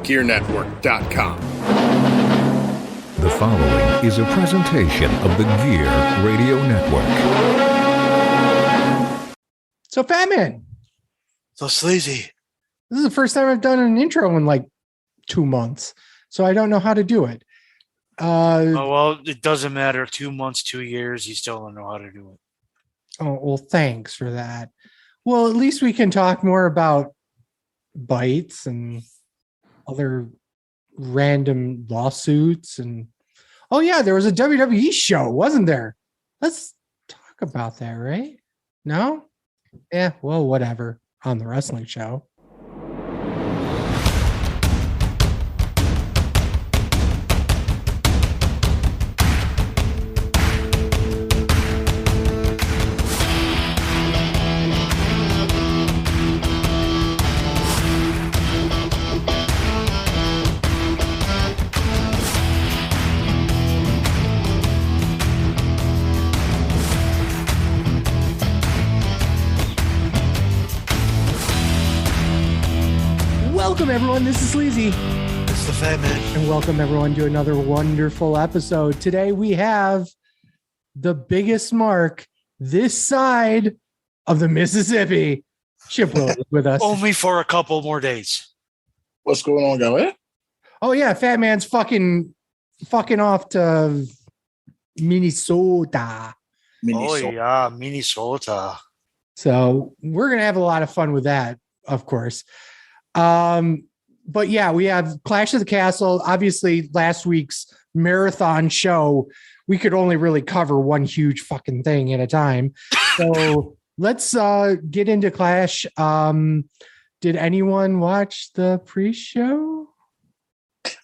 GearNetwork.com. The following is a presentation of the Gear Radio Network. So, Fat Man. So sleazy. This is the first time I've done an intro in like 2 months, so I don't know how to do it. Oh, well, it doesn't matter. 2 months, 2 years, you still don't know how to do it. Oh, well, thanks for that. Well, at least we can talk more about bites and other random lawsuits. And oh, yeah, there was a WWE show, wasn't there? Let's talk about that, right? No? Yeah, well, whatever. On the wrestling show. Welcome, everyone. This is Sleazy. It's the Fat Man. And welcome, everyone, to another wonderful episode. Today, we have the biggest mark this side of the Mississippi. Chip Will is with us. Only for a couple more days. What's going on, guy? Oh, yeah. Fat Man's fucking off to Minnesota. Oh, yeah. Minnesota. So we're going to have a lot of fun with that, of course. But yeah, we have Clash of the Castle. Obviously, last week's marathon show, we could only really cover one huge fucking thing at a time. So let's get into Clash. Did anyone watch the pre-show?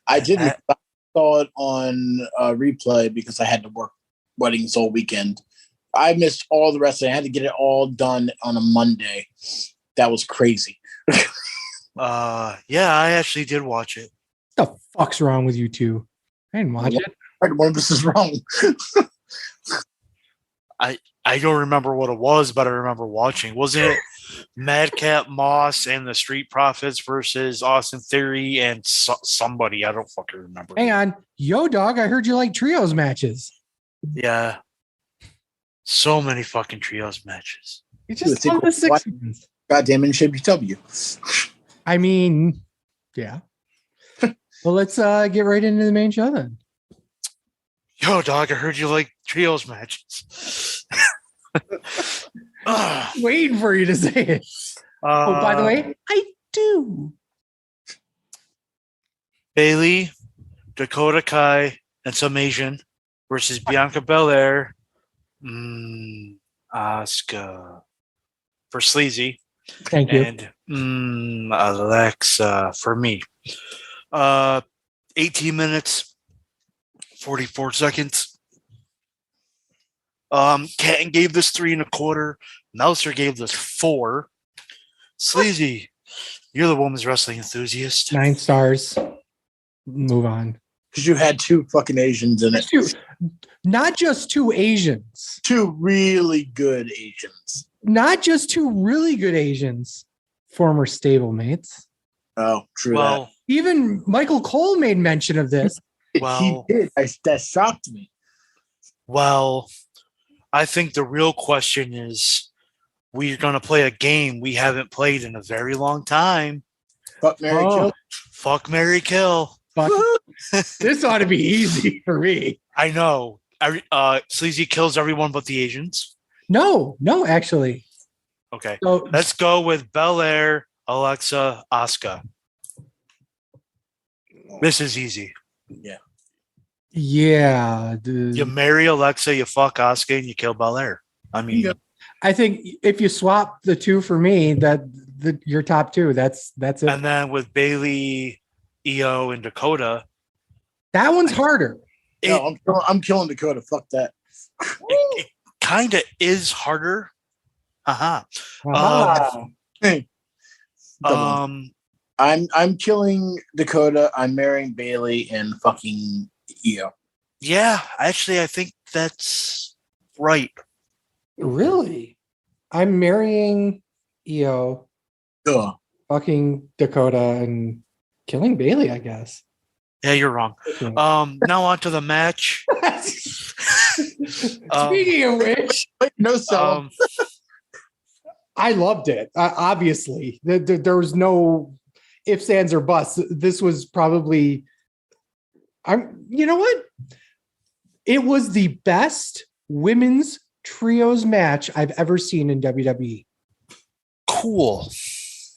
I didn't. I saw it on replay because I had to work weddings all weekend. I missed all the rest of it. I had to get it all done on a Monday. That was crazy. Yeah, I actually did watch it. What the fuck's wrong with you two? I didn't watch it. One of us is wrong. I don't remember what it was, but I remember watching. Wasn't it Madcap Moss and the Street Profits versus Austin Theory and somebody? I don't fucking remember. Hang on. Yo, dog, I heard you like trios matches. Yeah. So many fucking trios matches. You just love the six ones. Goddamn NWW. I mean, yeah. Well, let's get right into the main show then. Yo, dog, I heard you like trios matches. Waiting for you to say it. Oh, by the way, I do. Bayley, Dakota Kai, and some Asian versus Bianca Belair, Asuka for Sleazy. Thank you. And Alexa for me. 18 minutes, 44 seconds. Canton gave this 3 1/4. Meltzer gave this 4. Sleazy, you're the women's wrestling enthusiast. 9 stars. Move on. Because you had 2 fucking Asians in it. Not just 2 Asians. 2 really good Asians. Not just 2 really good Asians. Former stablemates. Oh, true. Well, even Michael Cole made mention of this. Well, he did. That shocked me. Well, I think the real question is we're going to play a game we haven't played in a very long time. Fuck, Mary Kill. Fuck, Mary Kill. Fuck. This ought to be easy for me. I know. Sleazy kills everyone but the Asians. No, actually. Okay. So, Let's go with Belair, Alexa, Asuka. This is easy. Yeah. Dude. You marry Alexa, you fuck Asuka, and you kill Belair. I mean, I think if you swap the 2 for me, your top 2, that's it. and then with Bayley, Io, and Dakota, That one's harder. I'm killing Dakota. Fuck that. It kind of is harder. Hey. I'm killing Dakota. I'm marrying Bayley and fucking Io. Yeah, actually, I think that's right. Really? I'm marrying Io, Ugh. fucking Dakota, and Killing Bailey, I guess. Yeah, you're wrong. Now on to the match. Speaking of which, No sell. I loved it. Obviously, there was no ifs, ands, or buts. This was probably, you know what? It was the best women's trios match I've ever seen in WWE. Cool.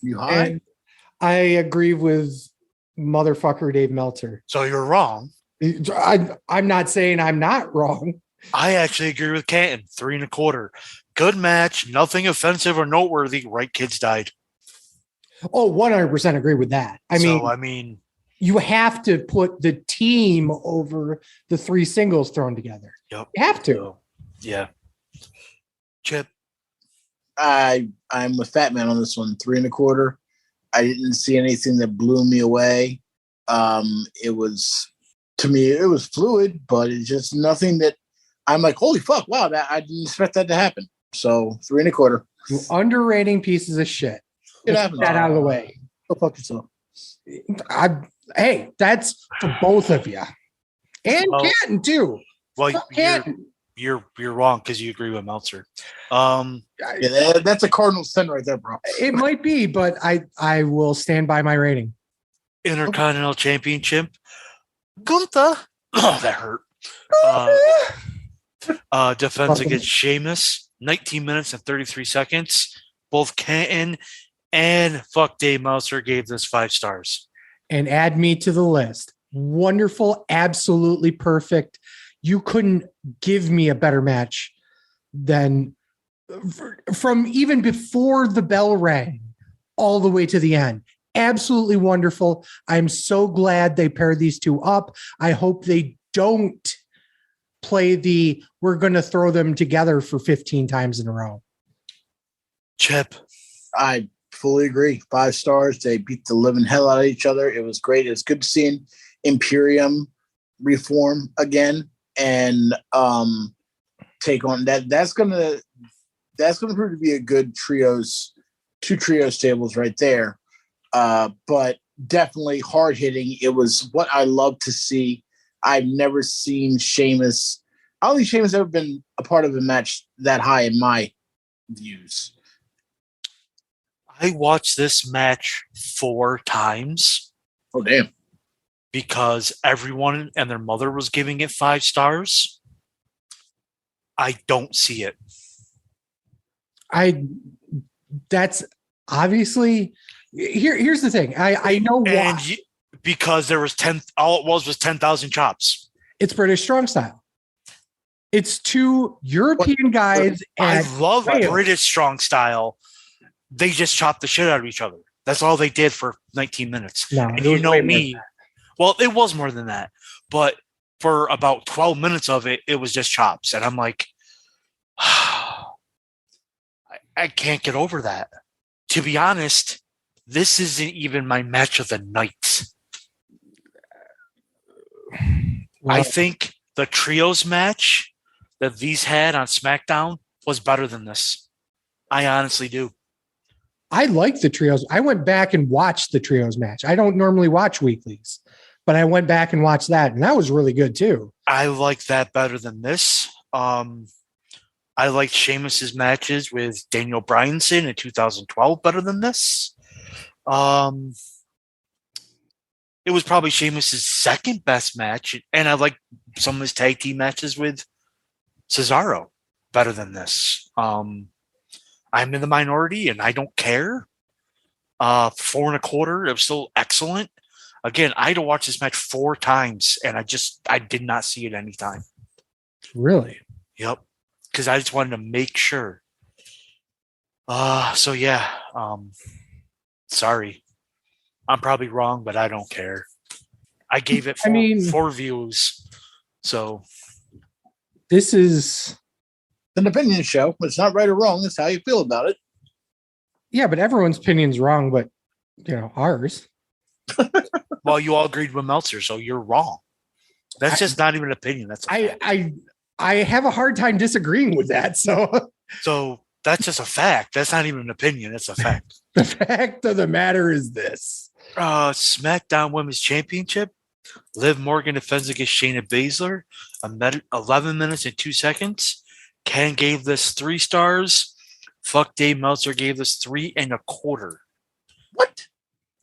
You high? And I agree with motherfucker Dave Meltzer. So you're wrong. I'm not saying I'm not wrong. I actually agree with Canton. 3 1/4. Good match. Nothing offensive or noteworthy. Right kids died. Oh, 100% agree with that. I mean, you have to put the team over the 3 singles thrown together. Yep. You have to. So, yeah. Chip. I'm with Fat Man on this one. 3 1/4. I didn't see anything that blew me away. It was, to me, it was fluid, but it's just nothing that I'm like, holy fuck, wow, that I didn't expect that to happen. So 3 1/4. You underrating pieces of shit. It Get happens. that out of the way. Go fuck yourself. Hey, that's for both of you. And Canton, too. Well, Canton. you're wrong because you agree with Meltzer. Yeah, that's a cardinal sin right there, bro. It might be, but I will stand by my rating. Intercontinental Championship. Gunther. Oh, that hurt. Defense against Sheamus. 19 minutes and 33 seconds. Both Canton and fuck Dave Meltzer gave this 5 stars. And add me to the list. Wonderful, absolutely perfect. You couldn't give me a better match than from even before the bell rang all the way to the end. Absolutely wonderful. I'm so glad they paired these two up. I hope they don't play we're going to throw them together for 15 times in a row. Chip. I fully agree. 5 stars. They beat the living hell out of each other. It was great. It's good seeing Imperium reform again and take on that. That's gonna prove to be a good two trio stables right there. But definitely hard hitting. It was what I love to see. I've never seen Sheamus. I don't think Sheamus ever been a part of a match that high in my views. I watched this match 4 times. Oh, damn. Because everyone and their mother was giving it 5 stars. I don't see it. That's obviously here's the thing. I know why. Because there was all it was 10,000 chops. It's British strong style. It's 2 European guys. I love British strong style. They just chopped the shit out of each other. That's all they did for 19 minutes. No, and you know me. Well, it was more than that. But for about 12 minutes of it, it was just chops. And I'm like, I can't get over that. To be honest, this isn't even my match of the night. Well, I think the trios match that these had on SmackDown was better than this. I honestly do. I like the trios. I went back and watched the trios match. I don't normally watch weeklies, but I went back and watched that, and that was really good too. I like that better than this. I liked Sheamus's matches with Daniel Bryanson in 2012 better than this. It was probably Sheamus's second best match, and I like some of his tag team matches with Cesaro better than this. I'm in the minority, and I don't care. 4 1/4, it was still excellent. Again, I had to watch this match 4 times, and I did not see it anytime. Really? Yep. Because I just wanted to make sure. So yeah. Sorry. I'm probably wrong, but I don't care. I gave it 4 views. So this is an opinion show. It's not right or wrong. It's how you feel about it. Yeah, but everyone's opinion's wrong, but ours. Well, you all agreed with Meltzer, so you're wrong. That's just not even an opinion. That's I have a hard time disagreeing with that. So That's just a fact. That's not even an opinion. It's a fact. The fact of the matter is this. SmackDown Women's Championship. Liv Morgan defends against Shayna Baszler. 11 minutes and 2 seconds. Ken gave this 3 stars. Fuck Dave Meltzer gave this 3.25. What?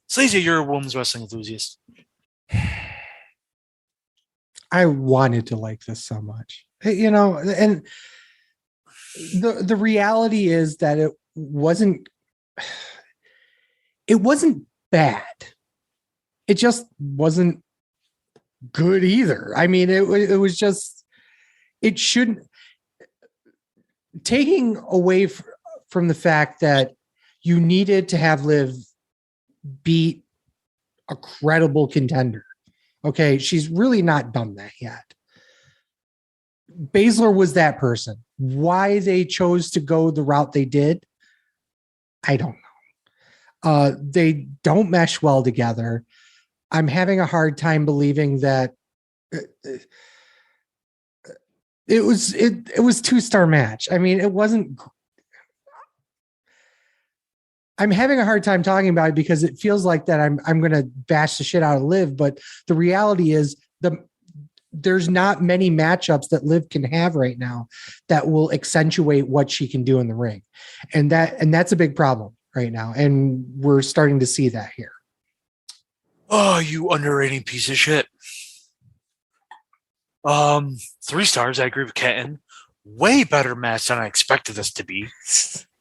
Sleazy, you're a women's wrestling enthusiast. I wanted to like this so much, and the reality is that it wasn't bad. It just wasn't good either. I mean, it was just, it shouldn't, taking away from the fact that you needed to have Liv beat a credible contender. Okay, she's really not done that yet. Baszler was that person. Why they chose to go the route they did, I don't know. They don't mesh well together. I'm having a hard time believing that it was 2-star match. I mean, it wasn't. I'm having a hard time talking about it because it feels like that I'm going to bash the shit out of Liv, but the reality is there's not many matchups that Liv can have right now that will accentuate what she can do in the ring. And that's a big problem right now. And we're starting to see that here. Oh, you underrating piece of shit. 3 stars. I agree with Kenton. Way better match than I expected this to be.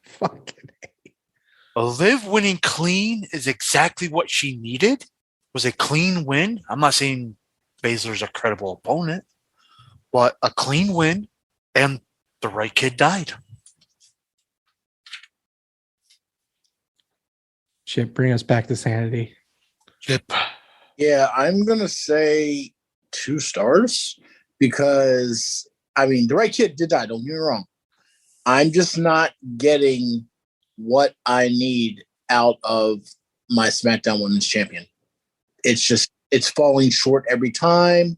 Fucking Liv winning clean is exactly what she needed. It was a clean win. I'm not saying Baszler's a credible opponent, but a clean win, and the right kid died. Shit, bring us back to sanity. Chip. Yeah, I'm going to say 2 stars because, I mean, the right kid did die. Don't get me wrong. I'm just not getting what I need out of my SmackDown Women's Champion. It's falling short every time.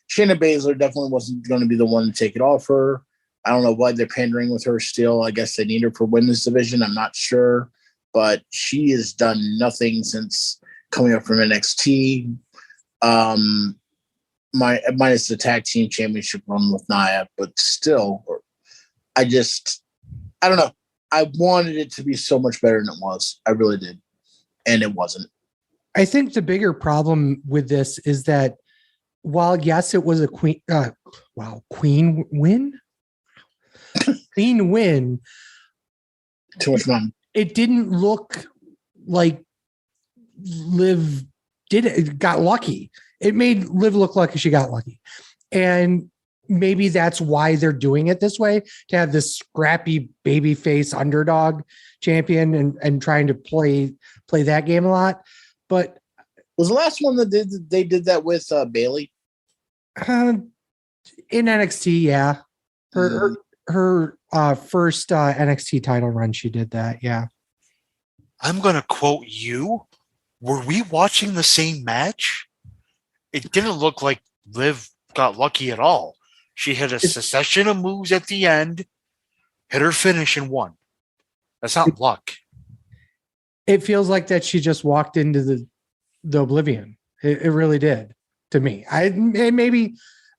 Shayna Baszler definitely wasn't going to be the one to take it off her. I don't know why they're pandering with her still. I guess they need her for women's division. I'm not sure. But she has done nothing since coming up from NXT. Minus the tag team championship run with Nia, but still, I don't know. I wanted it to be so much better than it was. I really did. And it wasn't. I think the bigger problem with this is that while, yes, it was a queen win. Clean win. Too much money. It didn't look like Liv got lucky. It made Liv look like she got lucky. And maybe that's why they're doing it this way, to have this scrappy babyface underdog champion and trying to play that game a lot. But was the last one that they did that with Bayley? In NXT, yeah. Her first NXT title run, she did that, yeah. I'm going to quote you. Were we watching the same match? It didn't look like Liv got lucky at all. She hit a succession of moves at the end, hit her finish, and won. That's not luck. It feels like that she just walked into the oblivion. It really did to me.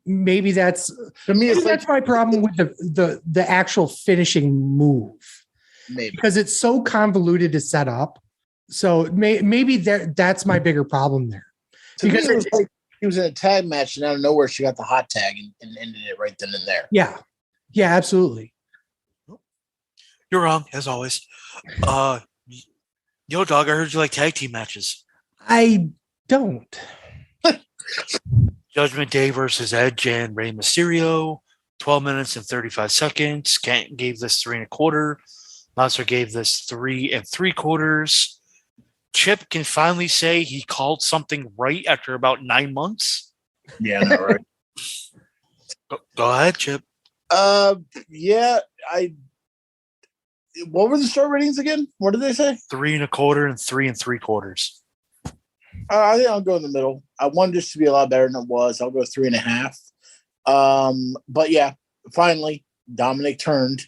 Maybe that's to me. That's my problem with the actual finishing move. Maybe because it's so convoluted to set up. So maybe that's my bigger problem there. Because it was like he was in a tag match and out of nowhere she got the hot tag and ended it right then and there. Yeah, absolutely. You're wrong, as always. Yo, dog, I heard you like tag team matches. I don't. Judgment Day versus Edge and Rey Mysterio, 12 minutes and 35 seconds. Kent gave this 3.25. Monster gave this 3 3/4. Chip can finally say he called something right after about 9 months. Yeah, no, right. Go ahead, Chip. Yeah, what were the star ratings again? What did they say? 3.25 and 3 3/4. I think I'll go in the middle. I wanted this to be a lot better than it was. I'll go 3.5. But yeah, finally, Dominic turned.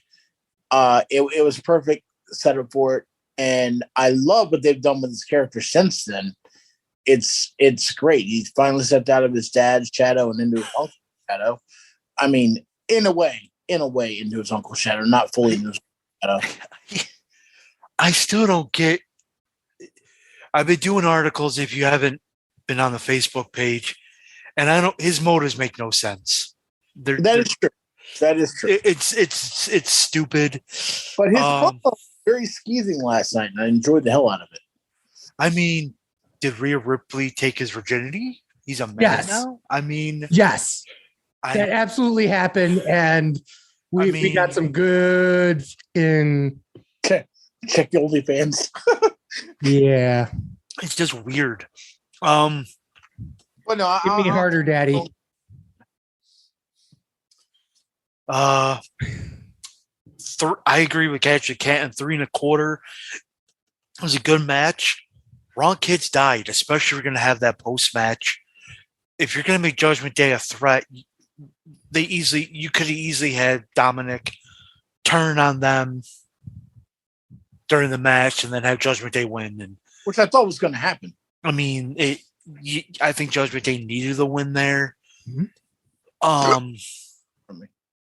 It was perfect setup for it, and I love what they've done with his character since then. It's great. He's finally stepped out of his dad's shadow and into his uncle's shadow. I mean, in a way, into his uncle's shadow, not fully into his shadow. I still don't get. I've been doing articles. If you haven't been on the Facebook page, and I don't, his motives make no sense. That is true. That is true. It's stupid. But his promo was very skeezing last night, and I enjoyed the hell out of it. I mean, did Rhea Ripley take his virginity? He's a man now. I mean, yes, that absolutely happened, and we got some good in. Check the OnlyFans. Yeah, it's just weird. But no, give me harder, Daddy. I agree with Catch the Cat. 3.25. It was a good match. Wrong Kids died, especially if you're going to have that post match. If you're going to make Judgment Day a threat, you could have easily had Dominic turn on them during the match and then have Judgment Day win. And which I thought was going to happen. I mean, I think Judgment Day needed the win there. Mm-hmm.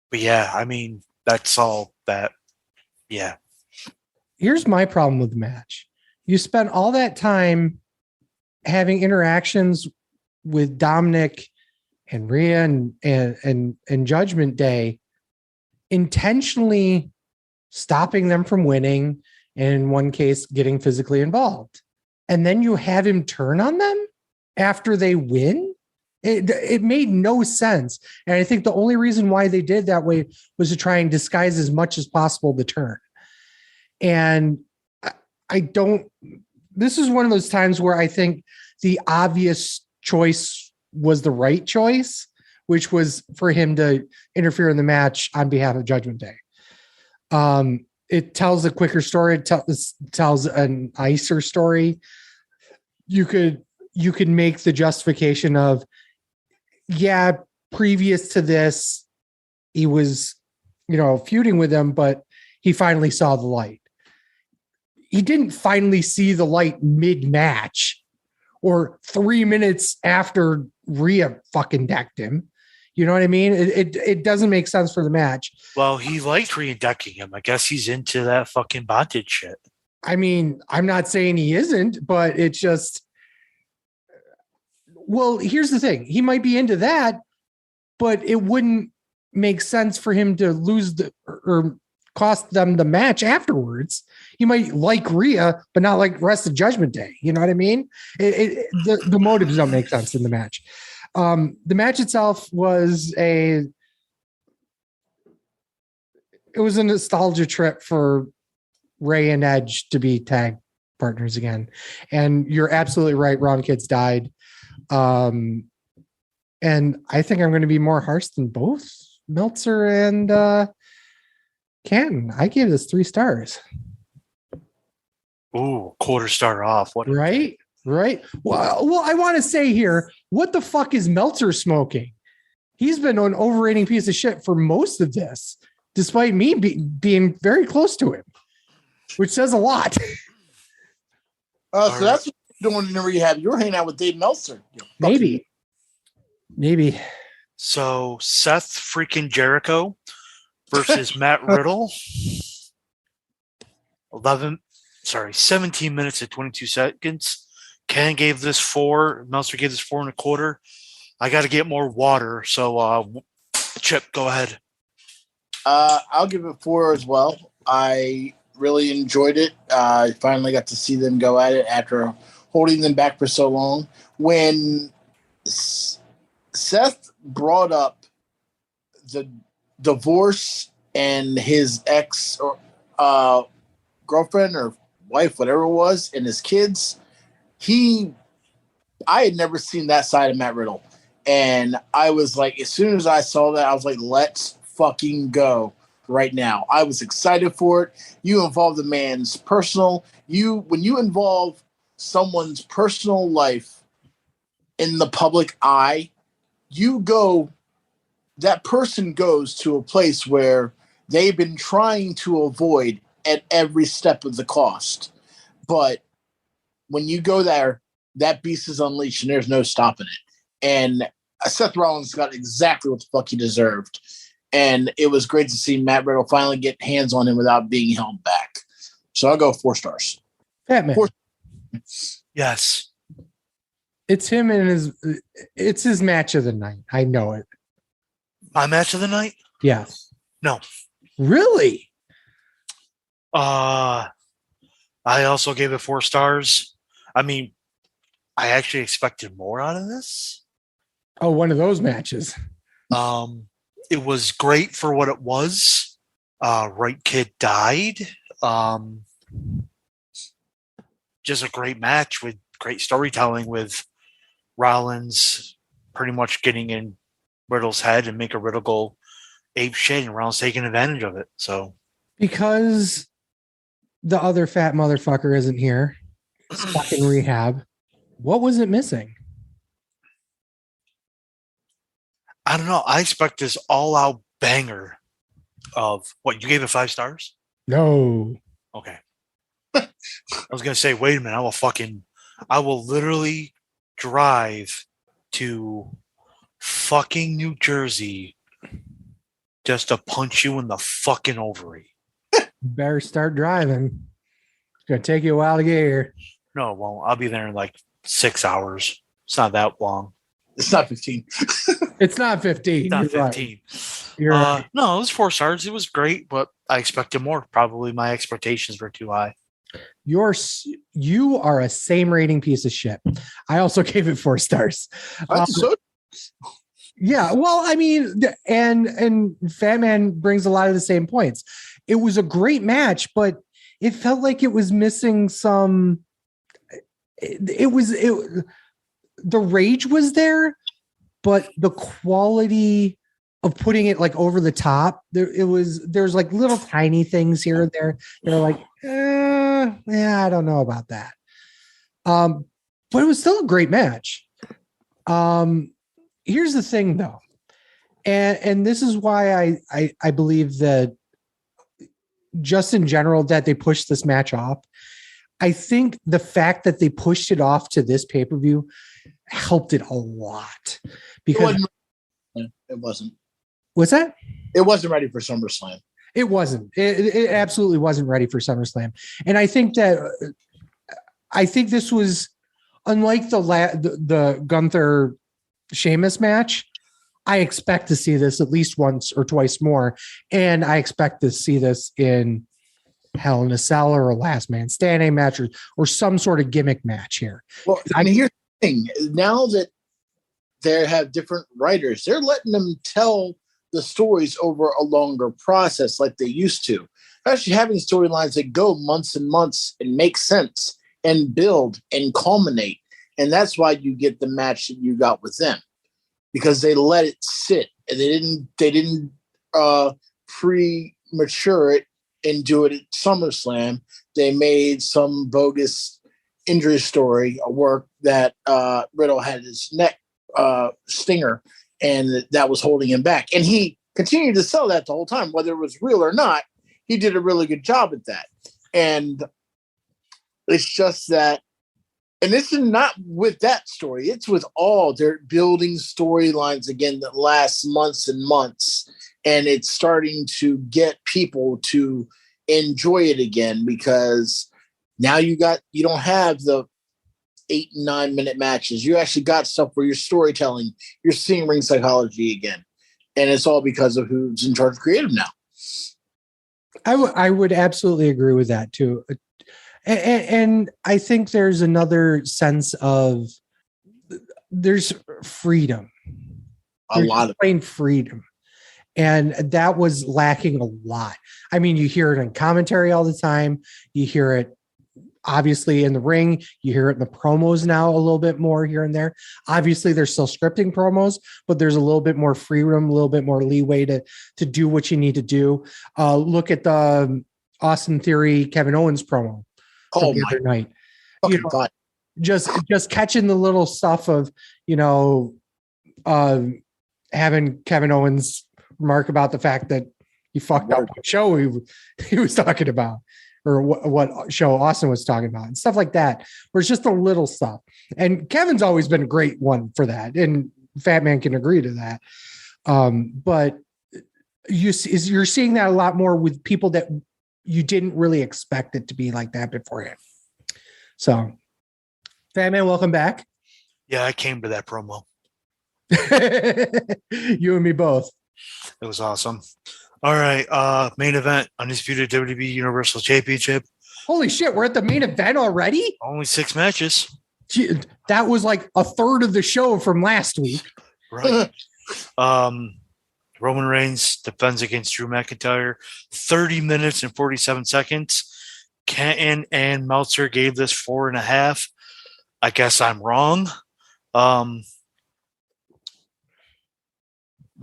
But yeah, I mean, that's all that. Yeah. Here's my problem with the match. You spent all that time having interactions with Dominic and Rhea and Judgment Day, intentionally stopping them from winning, and in one case, getting physically involved. And then you have him turn on them after they win? It made no sense. And I think the only reason why they did that way was to try and disguise as much as possible the turn. And this is one of those times where I think the obvious choice was the right choice, which was for him to interfere in the match on behalf of Judgment Day. It tells a quicker story. It tells an nicer story. You could make the justification of, yeah, previous to this, he was, feuding with them, but he finally saw the light. He didn't finally see the light mid-match or 3 minutes after Rhea fucking decked him. You know what I mean? It doesn't make sense for the match. Well, he liked re-decking him. I guess he's into that fucking bondage shit. I mean, I'm not saying he isn't, but it's just... Well, here's the thing. He might be into that, but it wouldn't make sense for him to lose or cost them the match afterwards. He might like Rhea, but not like the rest of Judgment Day. You know what I mean? The motives don't make sense in the match. The match itself was a nostalgia trip for Ray and Edge to be tag partners again. And you're absolutely right. Wrong Kids died. And I think I'm going to be more harsh than both Meltzer and Canton. I gave this 3 stars. Ooh, quarter star off. What? Right. Well, I want to say here, what the fuck is Meltzer smoking? He's been an overrating piece of shit for most of this, despite me being very close to him, which says a lot. So that's what you're doing in the rehab. You're hanging out with Dave Meltzer. Maybe. So Seth freaking Jericho versus Matt Riddle. 17 minutes and 22 seconds. Ken gave this 4. Meltzer gave this 4.25. I got to get more water. So, Chip, go ahead. I'll give it 4 as well. I really enjoyed it. I finally got to see them go at it after holding them back for so long. When Seth brought up the divorce and his ex or girlfriend or wife, whatever it was, and his kids, I had never seen that side of Matt Riddle. And I was like, as soon as I saw that, I was like, let's fucking go right now. I was excited for it. You involve the man's personal. When you involve someone's personal life in the public eye, that person goes to a place where they've been trying to avoid at every step of the cost. But when you go there, that beast is unleashed and there's no stopping it. And Seth Rollins got exactly what the fuck he deserved. And it was great to see Matt Riddle finally get hands on him without being held back. So I'll go 4 stars. Batman. 4. Yes. It's him and it's his match of the night. I know it. My match of the night? Yes. No. Really? I also gave it 4 stars. I mean, I actually expected more out of this. Oh, one of those matches. It was great for what it was. Right Kid died. Just a great match with great storytelling with Rollins pretty much getting in Riddle's head and make a Riddle go ape shit, and Rollins taking advantage of it. So because the other fat motherfucker isn't here, stuck in rehab, what was it missing? I don't know. I expect this all-out banger of what you gave it 5 stars. No. Okay. I was gonna say, wait a minute. I will literally drive to fucking New Jersey just to punch you in the fucking ovary. Better start driving. It's gonna take you a while to get here. No, it won't. I'll be there in like 6 hours. It's not that long. It's not 15. It's not 15. It's not You're 15. Right. You're right. No, it was 4 stars. It was great, but I expected more. Probably my expectations were too high. You are a same rating piece of shit. I also gave it 4 stars. Yeah, well, I mean, and Fat Man brings a lot of the same points. It was a great match, but it felt like it was missing some. The rage was there, but the quality of putting it like over the top, there's like little tiny things here and there. They're like, yeah, I don't know about that. But it was still a great match. Here's the thing though. And this is why I believe that just in general that they pushed this match off. I think the fact that they pushed it off to this pay-per-view helped it a lot because it wasn't. What's that? It wasn't ready for SummerSlam. It wasn't. It absolutely wasn't ready for SummerSlam. And I think this was unlike the Gunther Sheamus match. I expect to see this at least once or twice more, and I expect to see this in Hell in a Cell or a Last Man Standing match or some sort of gimmick match here. Well, I mean, here's the thing. Now that they have different writers, they're letting them tell the stories over a longer process like they used to. Actually having storylines that go months and months and make sense and build and culminate. And that's why you get the match that you got with them, because they let it sit and they didn't premature it and do it at SummerSlam. They made some bogus injury story work that Riddle had his neck stinger and that was holding him back. And he continued to sell that the whole time, whether it was real or not. He did a really good job at that. And it's just that, and this is not with that story. It's with all. They're building storylines again that last months and months. And it's starting to get people to enjoy it again because now you don't have the 8 and 9 minute matches. You actually got stuff where you're storytelling, you're seeing ring psychology again. And it's all because of who's in charge of creative now. I would absolutely agree with that too. And I think there's another sense of there's freedom. A lot of plain freedom. And that was lacking a lot. I mean, you hear it in commentary all the time. You hear it obviously in the ring. You hear it in the promos now a little bit more here and there. Obviously, there's still scripting promos, but there's a little bit more freedom, a little bit more leeway to do what you need to do. Look at the Austin Theory, Kevin Owens promo from the other night. Just catching the little stuff of, having Kevin Owens remark about the fact that he fucked up what show he was talking about, or what show Austin was talking about, and stuff like that, where it's just the little stuff. And Kevin's always been a great one for that, and Fat Man can agree to that. But you're seeing that a lot more with people that you didn't really expect it to be like that beforehand. So, Fat Man, welcome back. Yeah, I came to that promo. You and me both. It was awesome. All right, main event, Undisputed WWE Universal Championship. Holy shit, we're at the main event already? Only 6 matches. Gee, that was like a third of the show from last week. Right. Roman Reigns defends against Drew McIntyre. 30 minutes and 47 seconds. Canton and Meltzer gave this 4.5. I guess I'm wrong.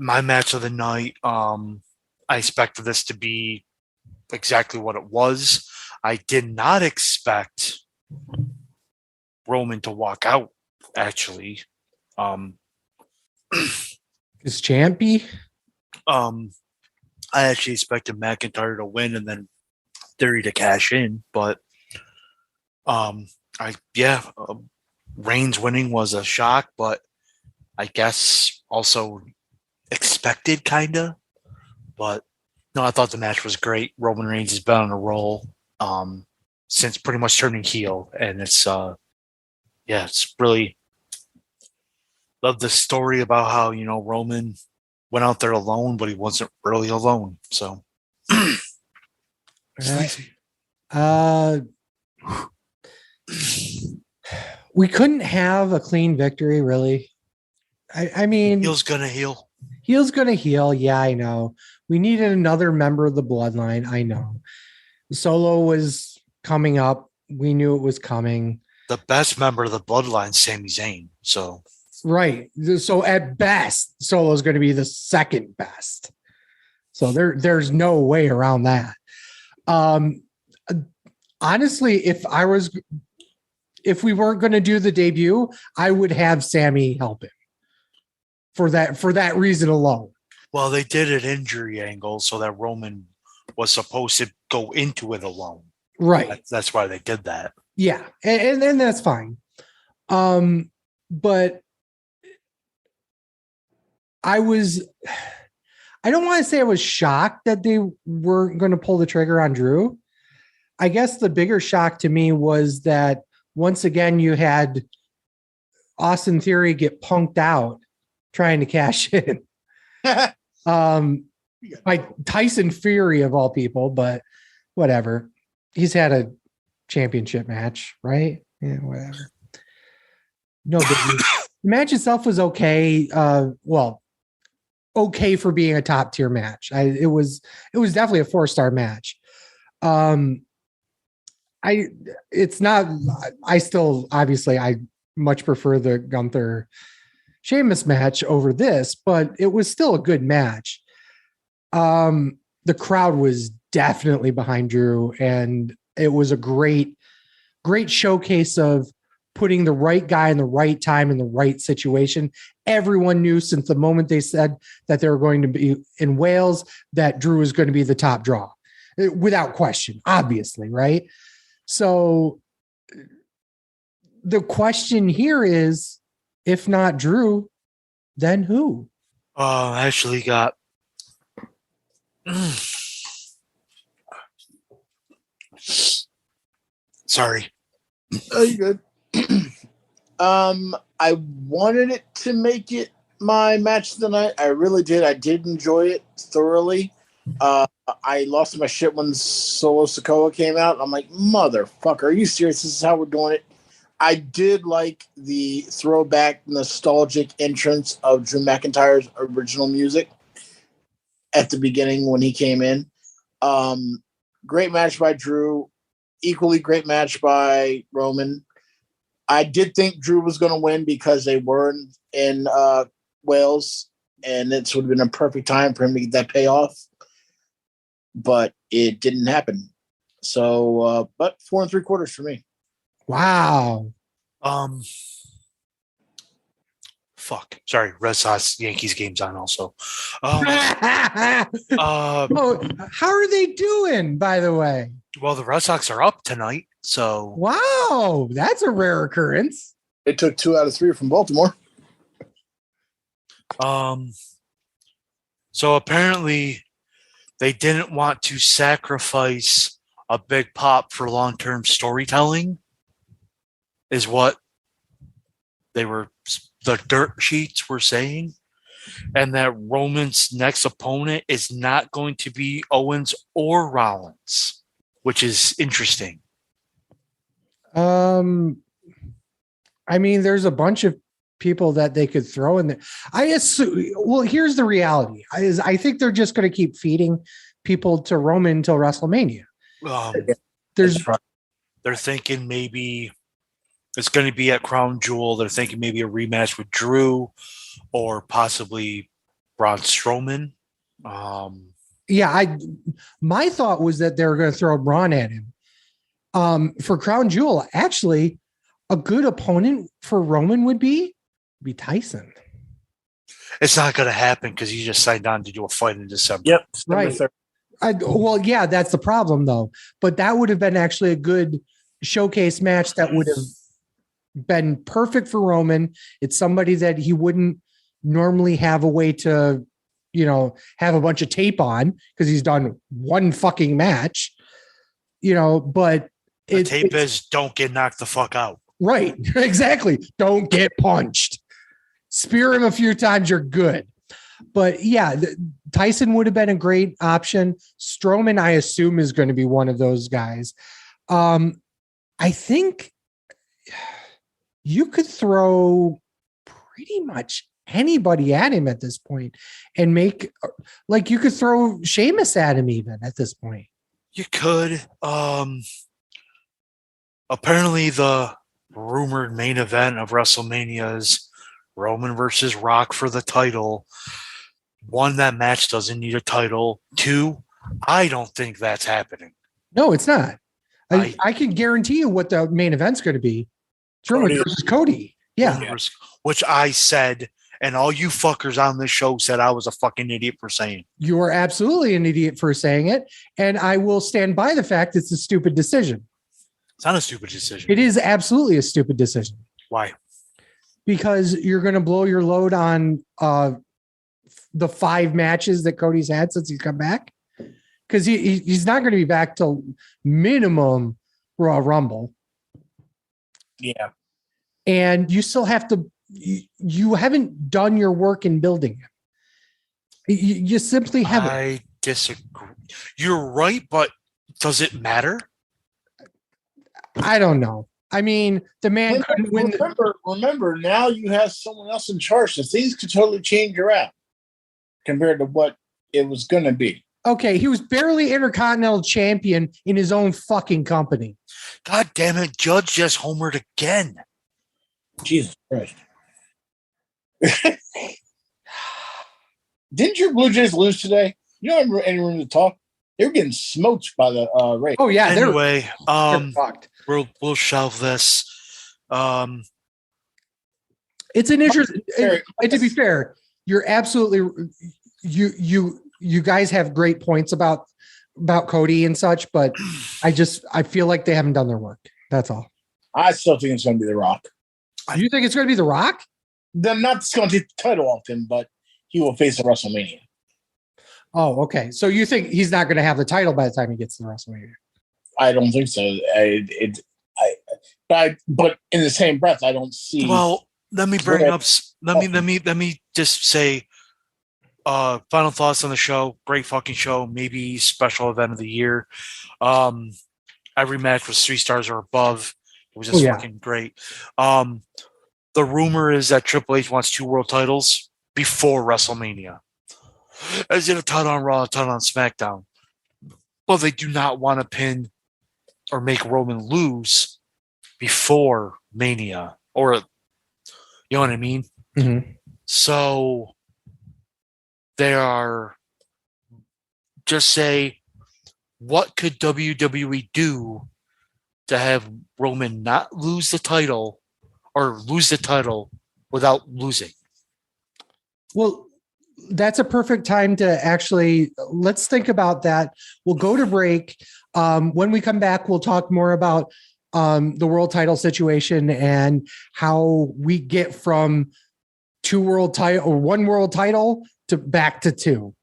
My match of the night, I expected this to be exactly what it was. I did not expect Roman to walk out, actually. Is Champy? I actually expected McIntyre to win and then Theory to cash in, but Reigns winning was a shock, but I guess also expected, kinda. But no, I thought the match was great. Roman Reigns has been on a roll since pretty much turning heel, and it's really love the story about how Roman went out there alone, but he wasn't really alone. So, we couldn't have a clean victory, really. I mean, heel's gonna heal. Heel's gonna heal. Yeah, I know. We needed another member of the bloodline. I know. Solo was coming up. We knew it was coming. The best member of the bloodline, Sami Zayn. So right. So at best, Solo's going to be the second best. So there's no way around that. Honestly, if we weren't going to do the debut, I would have Sami help him for that reason alone. Well, they did an injury angle so that Roman was supposed to go into it alone. Right. That's why they did that. Yeah. And that's fine. But I don't want to say I was shocked that they weren't going to pull the trigger on Drew. I guess the bigger shock to me was that once again, you had Austin Theory get punked out trying to cash in. By Tyson Fury of all people, but whatever. He's had a championship match, right? Yeah, whatever. No biggie. The match itself was okay. Okay for being a top tier match. It was definitely a 4-star match. I much prefer the Gunther Sheamus match over this, but it was still a good match. The crowd was definitely behind Drew, and it was a great showcase of putting the right guy in the right time in the right situation. Everyone knew since the moment they said that they were going to be in Wales that Drew was going to be the top draw, without question, obviously, right? So the question here is, if not Drew, then who? I actually got sorry. Oh, you good? I wanted it to make it my match of the night. I really did. I did enjoy it thoroughly. I lost my shit when Solo Sikoa came out. I'm like, motherfucker, are you serious? This is how we're doing it? I did like the throwback, nostalgic entrance of Drew McIntyre's original music at the beginning when he came in. Great match by Drew. Equally great match by Roman. I did think Drew was going to win because they were in Wales, and it would have been a perfect time for him to get that payoff. But it didn't happen. So, but 4 3/4 for me. Wow. Fuck. Sorry, Red Sox Yankees game's on also. Oh, how are they doing, by the way? Well, the Red Sox are up tonight, so Wow, that's a rare occurrence. They took 2 out of 3 from Baltimore. So apparently they didn't want to sacrifice a big pop for long-term storytelling, is what the dirt sheets were saying, and that Roman's next opponent is not going to be Owens or Rollins, which is interesting. I mean, there's a bunch of people that they could throw in there. I assume. Well, here's the reality: I think they're just going to keep feeding people to Roman until WrestleMania. They're thinking maybe it's going to be at Crown Jewel. They're thinking maybe a rematch with Drew or possibly Braun Strowman. My thought was that they were going to throw Braun at him. For Crown Jewel, actually, a good opponent for Roman would be Tyson. It's not going to happen because he just signed on to do a fight in December. Yep. Right. That's the problem, though. But that would have been actually a good showcase match that would have been perfect for Roman. It's somebody that he wouldn't normally have a way to, have a bunch of tape on because he's done one fucking match, but the tape is don't get knocked the fuck out. Right. Exactly. Don't get punched. Spear him a few times. You're good. But yeah, Tyson would have been a great option. Strowman, I assume, is going to be one of those guys. I think you could throw pretty much anybody at him at this point and make, like, you could throw Sheamus at him even at this point. You could. Apparently the rumored main event of WrestleMania is Roman versus Rock for the title. 1, that match doesn't need a title. 2, I don't think that's happening. No, it's not. I can guarantee you what the main event's going to be. It's Roman versus Cody. Yeah. Which I said, and all you fuckers on this show said I was a fucking idiot for saying. You are absolutely an idiot for saying it. And I will stand by the fact it's a stupid decision. It's not a stupid decision. It is absolutely a stupid decision. Why? Because you're going to blow your load on the 5 matches that Cody's had since he's come back. Because he's not going to be back till minimum Royal Rumble. Yeah. And you still have to, you haven't done your work in building him. You simply haven't. I disagree. You're right, but does it matter? I don't know. I mean, the man couldn't win. Remember, now you have someone else in charge, so things could totally change around compared to what it was going to be. Okay, he was barely Intercontinental Champion in his own fucking company. God damn it, Judge just homered again. Jesus Christ. Didn't your Blue Jays lose today? You don't have any room to talk. They were getting smoked by the Rays. Oh, yeah. Anyway, they're fucked. We'll shelve this. It's an interesting. And to be fair, you're absolutely you guys have great points about Cody and such, but I feel like they haven't done their work. That's all. I still think it's going to be The Rock. You think it's going to be The Rock? They're not going to take the title off him, but he will face a WrestleMania. Oh, okay. So you think he's not going to have the title by the time he gets to the WrestleMania? I don't think so. But in the same breath, I don't see. Well, let me bring up. Let me just say. Final thoughts on the show. Great fucking show. Maybe special event of the year. Every match was 3 stars or above. It was just fucking great. The rumor is that Triple H wants 2 world titles before WrestleMania. As in a title on Raw, a title on SmackDown. Well, they do not want to pin or make Roman lose before Mania. Or, you know what I mean? Mm-hmm. So they are just say, what could WWE do to have Roman not lose the title or lose the title without losing? Well, that's a perfect time to actually let's think about that. We'll go to break. When we come back, we'll talk more about the world title situation and how we get from one world title to back to two.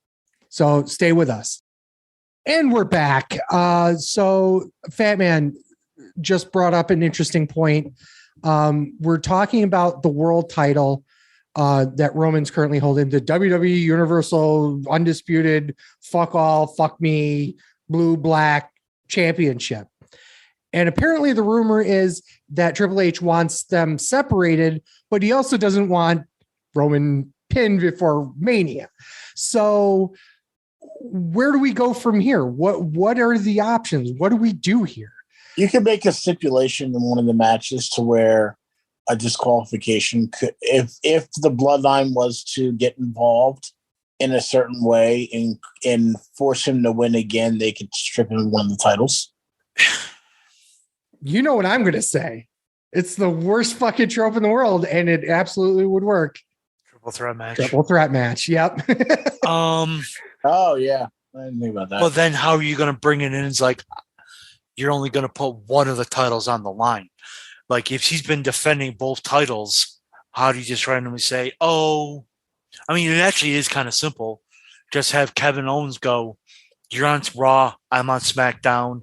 So stay with us. And we're back. So Fat Man just brought up an interesting point. We're talking about the world title that Roman's currently holding, the WWE Universal Undisputed Fuck All, Fuck Me, Blue Black Championship. And apparently the rumor is that Triple H wants them separated, but he also doesn't want Roman pinned before Mania. So where do we go from here? What are the options? What do we do here? You can make a stipulation in one of the matches to where a disqualification could, if the bloodline was to get involved in a certain way and force him to win again, they could strip him of one of the titles. You know what I'm going to say. It's the worst fucking trope in the world, and it absolutely would work. Triple threat match. Triple threat match. Yep. Oh yeah, I didn't think about that. Well, then how are you going to bring it in? It's like you're only going to put one of the titles on the line. Like if he's been defending both titles, how do you just randomly say, "Oh"? I mean, it actually is kind of simple. Just have Kevin Owens go, "You're on Raw. I'm on SmackDown.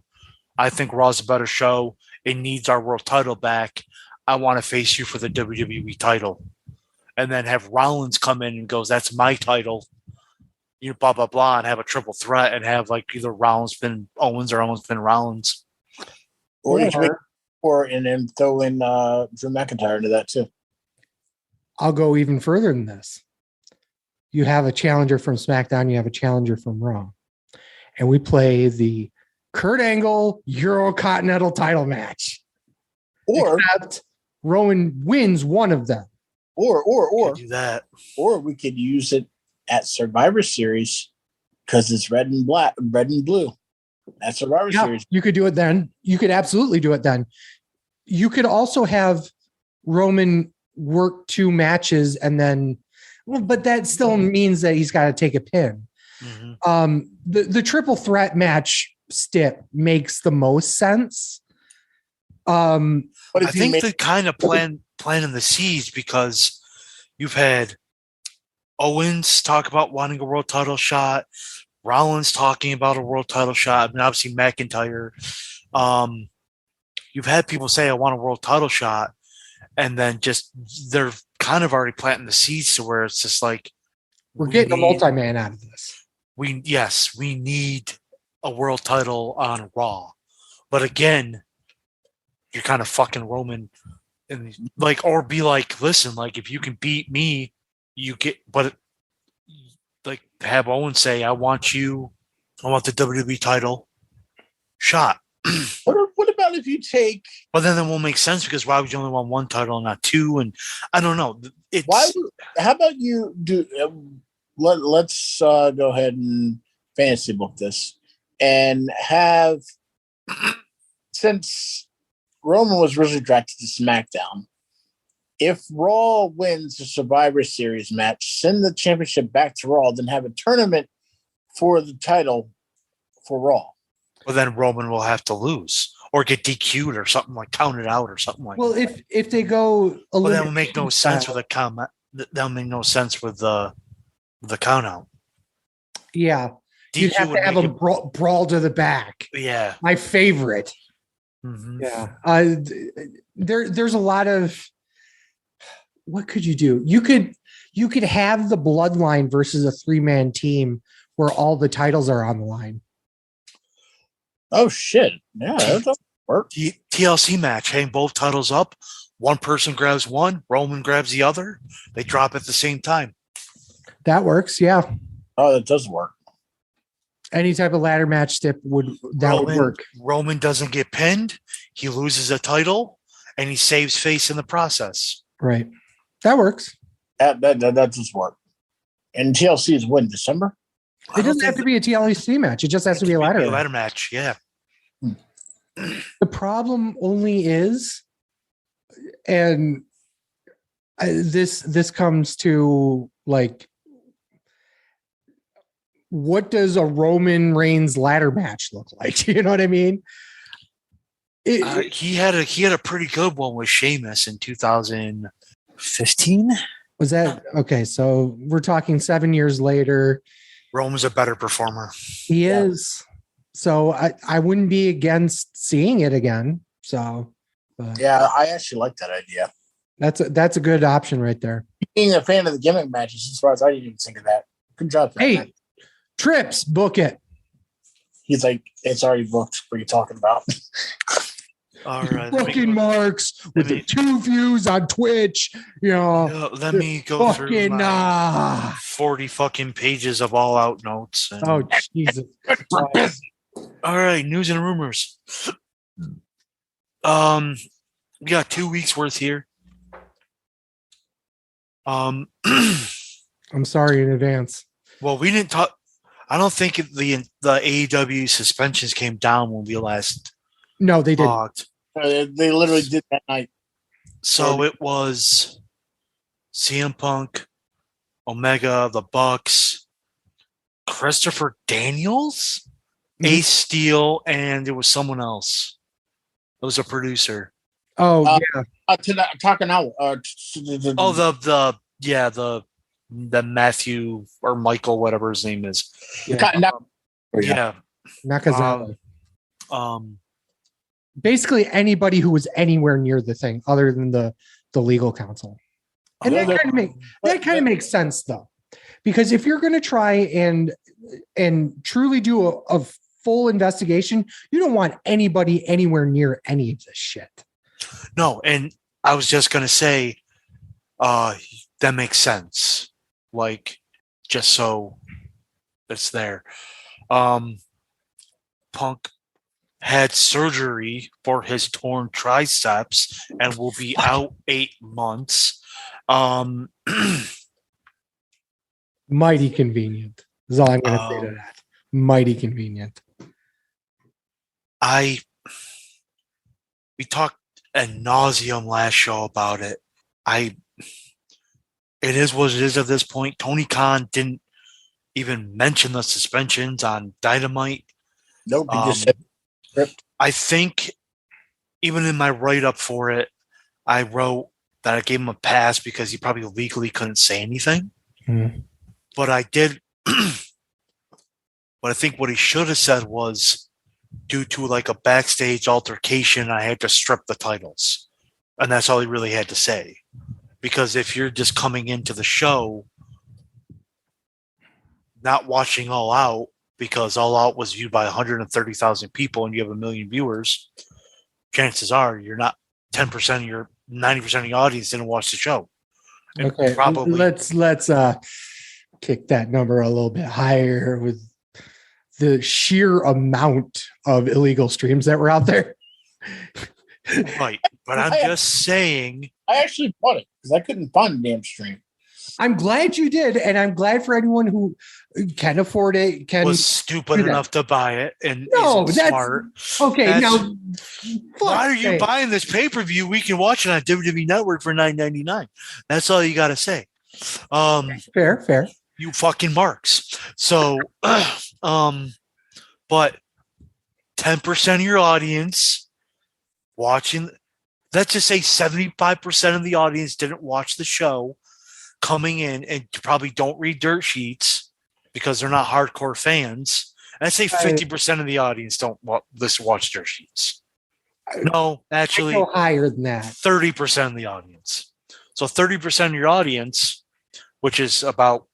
I think Raw's a better show. It needs our world title back. I want to face you for the WWE title." And then have Rollins come in and goes, "That's my title." You blah, blah, blah, and have a triple threat and have like either Rollins pin Owens or Owens pin Rollins. Or you can make and then throw in Drew McIntyre into that too. I'll go even further than this. You have a challenger from SmackDown, you have a challenger from Raw. And we play the Kurt Angle Eurocontinental title match. Or except Rowan wins one of them. Or do that. Or we could use it at Survivor Series because it's red and blue. At Survivor Series. You could do it then. You could absolutely do it then. You could also have Roman work 2 matches and then, but that still means that he's got to take a pin. Mm-hmm. The triple threat match stip makes the most sense. But I think the kind of planting the seeds, because you've had Owens talk about wanting a world title shot, Rollins talking about a world title shot. I mean, obviously McIntyre. You've had people say, "I want a world title shot," and then just they're kind of already planting the seeds to where it's just like we're getting a multi-man out of this. We need a world title on Raw, but again, you're kind of fucking Roman, and like, or be like, listen, like if you can beat me, you get, but. Like have Owens say, I want the WWE title shot. What about if you take? Well, then it won't make sense because why would you only want one title and not 2? And I don't know. How about you do? Let's go ahead and fantasy book this and have, since Roman was originally drafted to SmackDown. If Raw wins the Survivor Series match, send the championship back to Raw, then have a tournament for the title for Raw. Well, then Roman will have to lose or get DQ'd or something, like counted out or something like that. Well, if they go, that would make no sense with the count. That would make no sense with the count out. Yeah, you'd have to have a brawl to the back. Yeah, my favorite. Mm-hmm. Yeah, there's a lot of. What could you do? You could have the bloodline versus a 3-man team where all the titles are on the line. Oh shit. Yeah, that doesn't work. TLC match, hang both titles up. One person grabs one, Roman grabs the other. They drop at the same time. That works, yeah. Oh, that does work. Any type of ladder match stip would work. Roman doesn't get pinned, he loses a title, and he saves face in the process. Right. That works. That does work. And TLC is when? December? It doesn't have to be a TLC match. It just has to be a ladder match. Yeah. The problem only is, and this comes to like what does a Roman Reigns ladder match look like? You know what I mean? He had a pretty good one with Sheamus in 2015. Was that okay? So we're talking 7 years later. Rome's a better performer. He is. So I wouldn't be against seeing it again. So Yeah, I actually like that idea. that's a good option right there. Being a fan of the gimmick matches, as far as I didn't even think of that. Good job. Hey, man. Trips, book it. He's like, it's already booked. What are you talking about? All right. Booking marks with the 2 views on Twitch. You know, Let me go through fucking my 40 fucking pages of all out notes. And, oh Jesus. all right, news and rumors. We got 2 weeks worth here. I'm sorry in advance. Well, we didn't talk. I don't think the AEW suspensions came down when we last No, they didn't. talked. They literally did that night. So it was CM Punk, Omega, the Bucks, Christopher Daniels, Ace Steel, and there was someone else. It was a producer. Oh yeah. Takanawa. The Matthew or Michael, whatever his name is. Yeah. Nakazawa. Um, Basically anybody who was anywhere near the thing other than the legal counsel. And that kind of makes sense though. Because if you're going to try and truly do a full investigation, you don't want anybody anywhere near any of this shit. No, and I was just going to say that makes sense. Like, just so it's there. Punk had surgery for his torn triceps and will be out 8 months. Mighty convenient is all I'm going to say to that. Mighty convenient. We talked ad nauseum last show about it. It is what it is at this point. Tony Khan didn't even mention the suspensions on Dynamite. Nope, he just said script. I think even in my write-up for it, I wrote that I gave him a pass because he probably legally couldn't say anything. But I did. But I think what he should have said was, due to like a backstage altercation, I had to strip the titles. And that's all he really had to say. Because if you're just coming into the show, not watching All Out, because All Out was viewed by 130,000 people and you have 1 million viewers, chances are you're not 10% of your 90% of the audience didn't watch the show. And okay, probably let's kick that number a little bit higher with the sheer amount of illegal streams that were out there. right. But I'm just saying. I actually bought it because I couldn't find a damn stream. I'm glad you did, and I'm glad for anyone who can afford it. Was stupid enough to buy it and isn't smart. Okay, now why are you buying this pay-per-view? We can watch it on WWE Network for $9.99. That's all you got to say. Fair. You fucking marks. So, but 10% of your audience watching. Let's just say 75% of the audience didn't watch the show coming in and probably don't read dirt sheets because they're not hardcore fans. And I'd say 50% of the audience don't watch dirt sheets. No, actually, I go higher than that. 30% of the audience. So 30% of your audience, which is about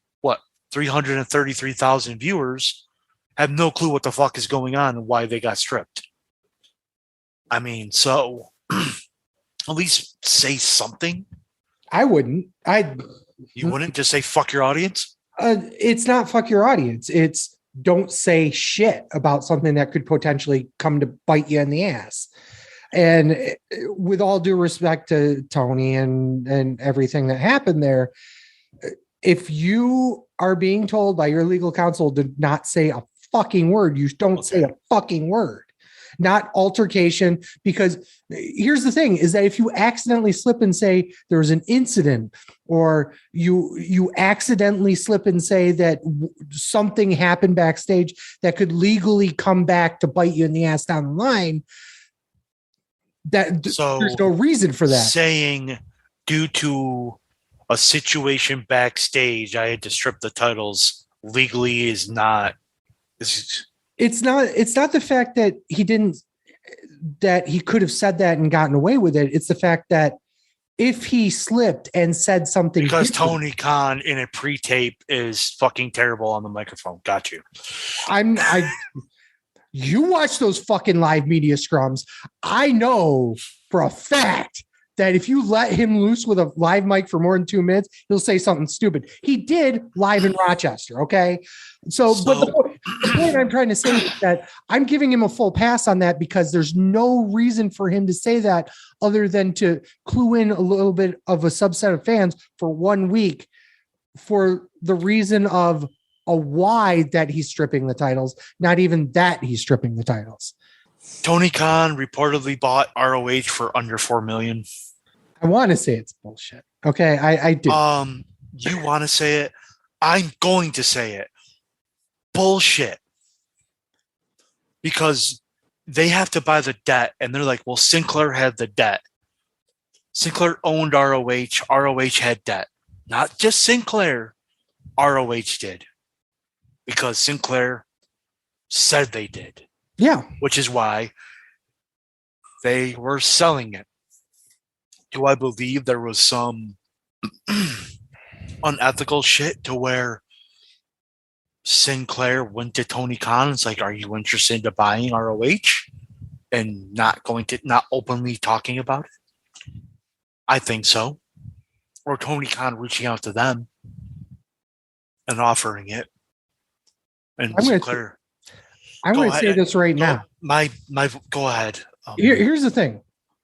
333,000 viewers, have no clue what the fuck is going on and why they got stripped. I mean, so at least say something. I wouldn't. You wouldn't just say fuck your audience? It's not fuck your audience. It's don't say shit about something that could potentially come to bite you in the ass. And with all due respect to Tony and everything that happened there, if you are being told by your legal counsel to not say a fucking word, you don't say a fucking word. not altercation. Because here's the thing is that if you accidentally slip and say there was an incident, or you accidentally slip and say that something happened backstage that could legally come back to bite you in the ass down the line, there's no reason for that. Saying due to a situation backstage, I had to strip the titles legally is not. It's not the fact that he could have said that and gotten away with it. It's the fact that if he slipped and said something, because Tony Khan in a pre-tape is fucking terrible on the microphone. Got you. You watch those fucking live media scrums. I know for a fact that if you let him loose with a live mic for more than 2 minutes, he'll say something stupid. He did live in Rochester. Okay. But the point I'm trying to say is that I'm giving him a full pass on that, because there's no reason for him to say that other than to clue in a little bit of a subset of fans for 1 week for the reason of a why that he's stripping the titles, not even that he's stripping the titles. Tony Khan reportedly bought ROH for under $4 million. I want to say it's bullshit. Okay, I do. You want to say it? I'm going to say it. Bullshit. Because they have to buy the debt, and they're like, well, Sinclair had the debt. Sinclair owned ROH. ROH had debt. Not just Sinclair. ROH did. Because Sinclair said they did. Yeah. Which is why they were selling it. Do I believe there was some unethical shit to where Sinclair went to Tony Khan? It's like, are you interested in buying ROH? And not openly talking about it? I think so. Or Tony Khan reaching out to them and offering it. And Sinclair. I'm going to say this right now. Go ahead. Here's the thing.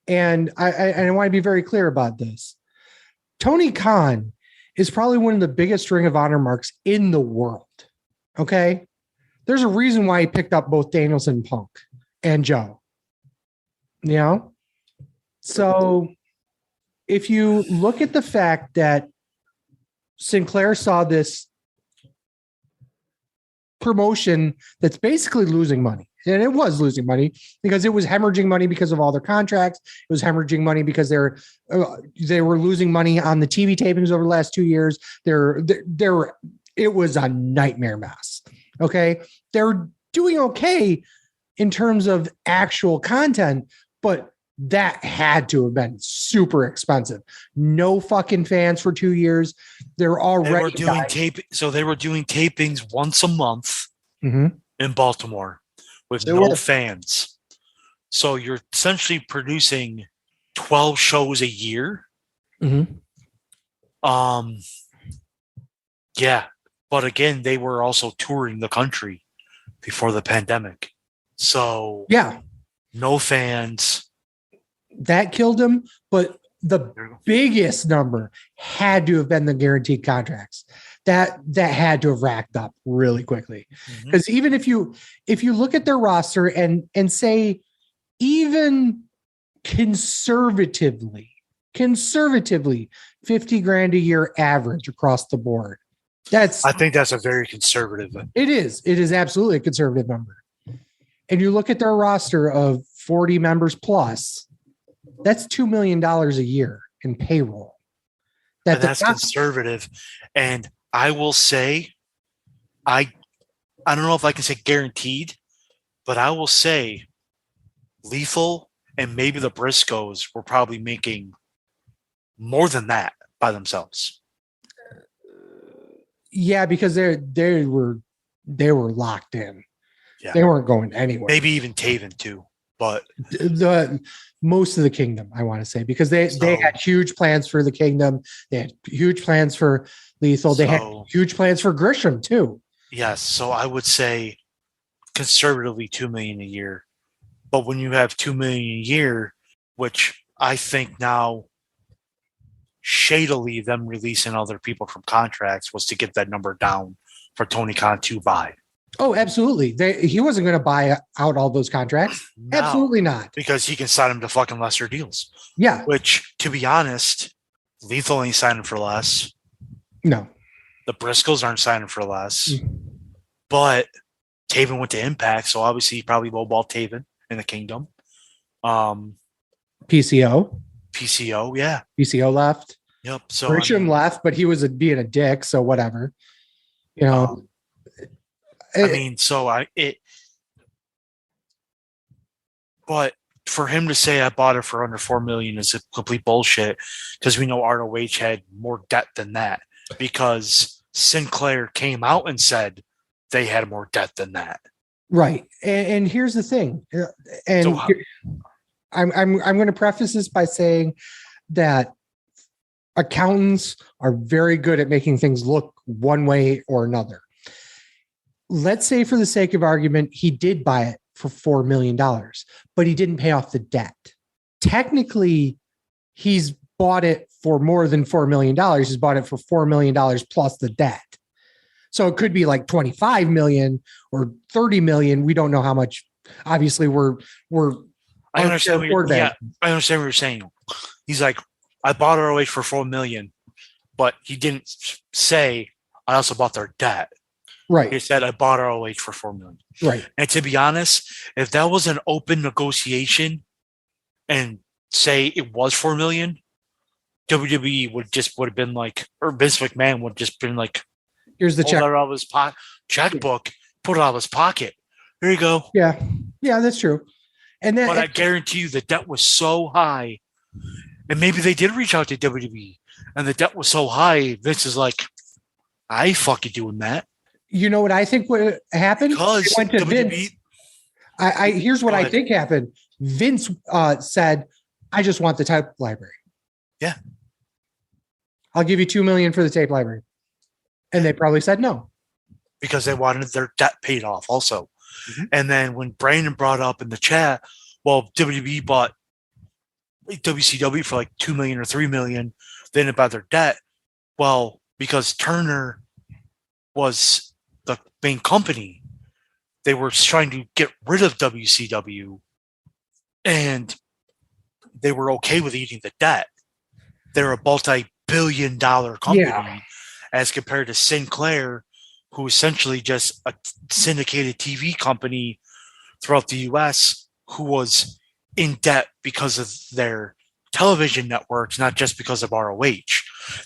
And I want to be very clear about this. Tony Khan is probably one of the biggest Ring of Honor marks in the world. Okay. There's a reason why he picked up both Danielson, Punk, and Joe. You know? So if you look at the fact that Sinclair saw this promotion that's basically losing money, and it was losing money because it was hemorrhaging money because of all their contracts. It was hemorrhaging money because they were losing money on the TV tapings over the last 2 years. It was a nightmare mess. Okay. They're doing okay in terms of actual content, but that had to have been super expensive. No fucking fans for 2 years. They were doing tapings once a month in Baltimore with no fans. So you're essentially producing 12 shows a year. Yeah. But again, they were also touring the country before the pandemic. So yeah, no fans. That killed him. But the biggest number had to have been the guaranteed contracts. That had to have racked up really quickly. Because even if you look at their roster and say, even conservatively, $50,000 a year average across the board. I think that's a very conservative. It is absolutely a conservative number. And you look at their roster of 40 members plus, that's $2 million a year in payroll. That's conservative. And I will say, I don't know if I can say guaranteed, but I will say Lethal and maybe the Briscoes were probably making more than that by themselves. Yeah, because they were locked in. Yeah. They weren't going anywhere. Maybe even Taven too, but the most of the Kingdom, I want to say, because they had huge plans for the Kingdom. They had huge plans for Lethal. They had huge plans for Grisham too. Yes, so I would say conservatively $2 million a year. But when you have $2 million a year, which I think now shadily them releasing other people from contracts was to get that number down for Tony Khan to buy. Oh, absolutely. He wasn't going to buy out all those contracts. No, Absolutely not. because he can sign him to fucking lesser deals. Yeah. Which, to be honest, Lethal ain't signing for less. No. The Briscoes aren't signing for less. Mm. But Taven went to Impact, so obviously he probably lowballed Taven in the Kingdom. PCO. PCO, yeah. PCO left. Yep. So Grisham left, but he was being a dick, so whatever. You know. But for him to say I bought it for under $4 million is a complete bullshit, because we know ROH had more debt than that, because Sinclair came out and said they had more debt than that. Right. And here's the thing. And I'm going to preface this by saying that accountants are very good at making things look one way or another. Let's say, for the sake of argument, he did buy it for $4 million, but he didn't pay off the debt. Technically, he's bought it for more than $4 million. He's bought it for $4 million plus the debt. So it could be like 25 million or 30 million. We don't know how much. Obviously, I understand what you're saying. He's like, I bought ROH for $4 million, but he didn't say I also bought their debt. Right. He said I bought ROH for $4 million. Right. And to be honest, if that was an open negotiation and say it was $4 million, WWE would have been like, or Vince McMahon would have just been like, here's the check. Out of his checkbook, put it out of his pocket. Here you go. Yeah. Yeah, that's true. And then, but I guarantee you the debt was so high, and maybe they did reach out to WWE, and the debt was so high, Vince is like, I ain't fucking doing that. You know what I think would happen? Because went to WWE, Vince. Here's what I think happened. Vince said, I just want the tape library. Yeah. I'll give you $2 million for the tape library. And they probably said no. Because they wanted their debt paid off also. Mm-hmm. And then when Brandon brought up in the chat, well, WWE bought WCW for like $2 million or $3 million, they didn't buy their debt. Well, because Turner was the main company, they were trying to get rid of WCW, and they were okay with eating the debt. They're a multi-billion-dollar company, as compared to Sinclair, who essentially just a syndicated TV company throughout the U.S., who was in debt because of their television networks, not just because of ROH.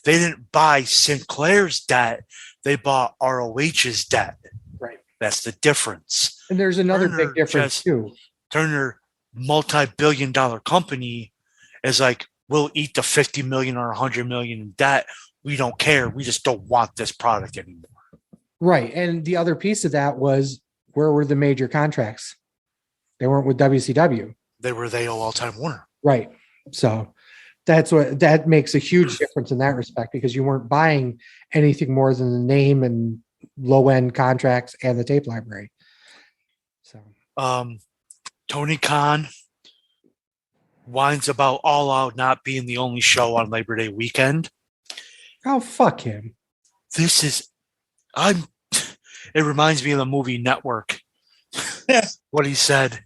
They didn't buy Sinclair's debt. They bought ROH's debt. Right. That's the difference. And there's another big difference too. Turner, multi-billion-dollar company, is like, we'll eat the 50 million or 100 million in debt. We don't care. We just don't want this product anymore. Right. And the other piece of that was, where were the major contracts? They weren't with WCW. They were the all-time Warner. Right. So that makes a huge difference in that respect, because you weren't buying anything more than the name and low-end contracts and the tape library. So Tony Khan whines about All Out not being the only show on Labor Day weekend. Oh, fuck him. It reminds me of the movie Network. What he said.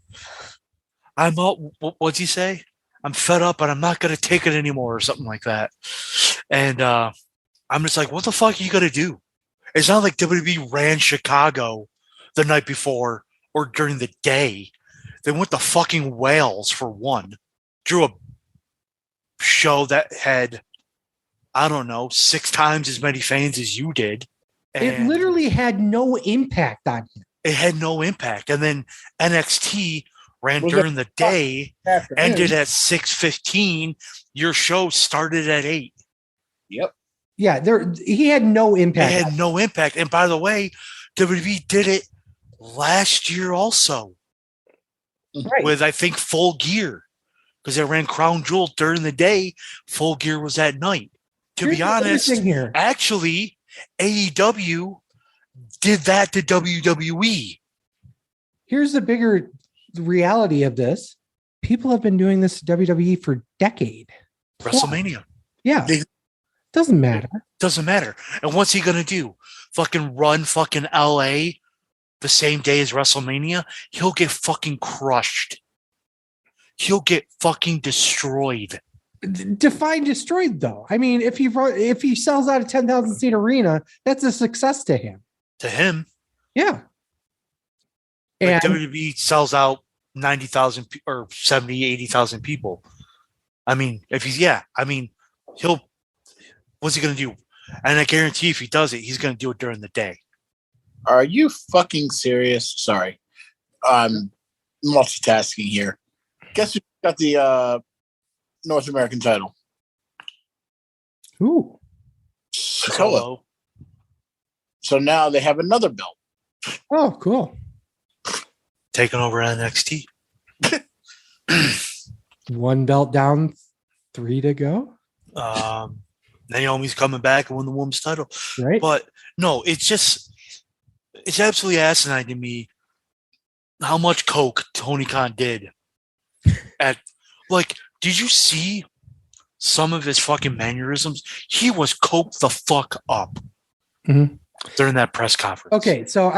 What'd he say? I'm fed up and I'm not going to take it anymore, or something like that. And I'm just like, what the fuck are you going to do? It's not like WWE ran Chicago the night before or during the day. They went to fucking Wales for one. Drew a show that had, I don't know, 6 times as many fans as you did. It literally had no impact on him. It had no impact. And then NXT ran during the day, ended at 6:15. Your show started at 8. Yep. Yeah, he had no impact. It had no impact. And by the way, WWE did it last year also. Right. With, I think, Full Gear. Because they ran Crown Jewel during the day. Full Gear was at night. To be honest, actually, AEW did that to WWE. Here's the bigger reality of this. People have been doing this to WWE for a decade. WrestleMania. Yeah. Doesn't matter. Doesn't matter. And what's he going to do? Fucking run fucking LA the same day as WrestleMania, he'll get fucking crushed. He'll get fucking destroyed. Define destroyed, though. I mean, if he sells out a 10,000 seat arena, that's a success to him. To him, Yeah. like And WWE sells out 90,000 or 70, 80,000 people. I mean, what's he going to do? And I guarantee if he does it, he's going to do it during the day. Are you fucking serious? Sorry. I'm multitasking here. Guess who got the North American title? ooh, Solo. So now they have another belt. oh, cool. Taking over NXT. One belt down, 3 to go. Naomi's coming back and win the women's title. Right. But no, it's absolutely asinine to me how much coke Tony Khan did. Did you see some of his fucking mannerisms? He was coked the fuck up Mhm. during that press conference. Okay, so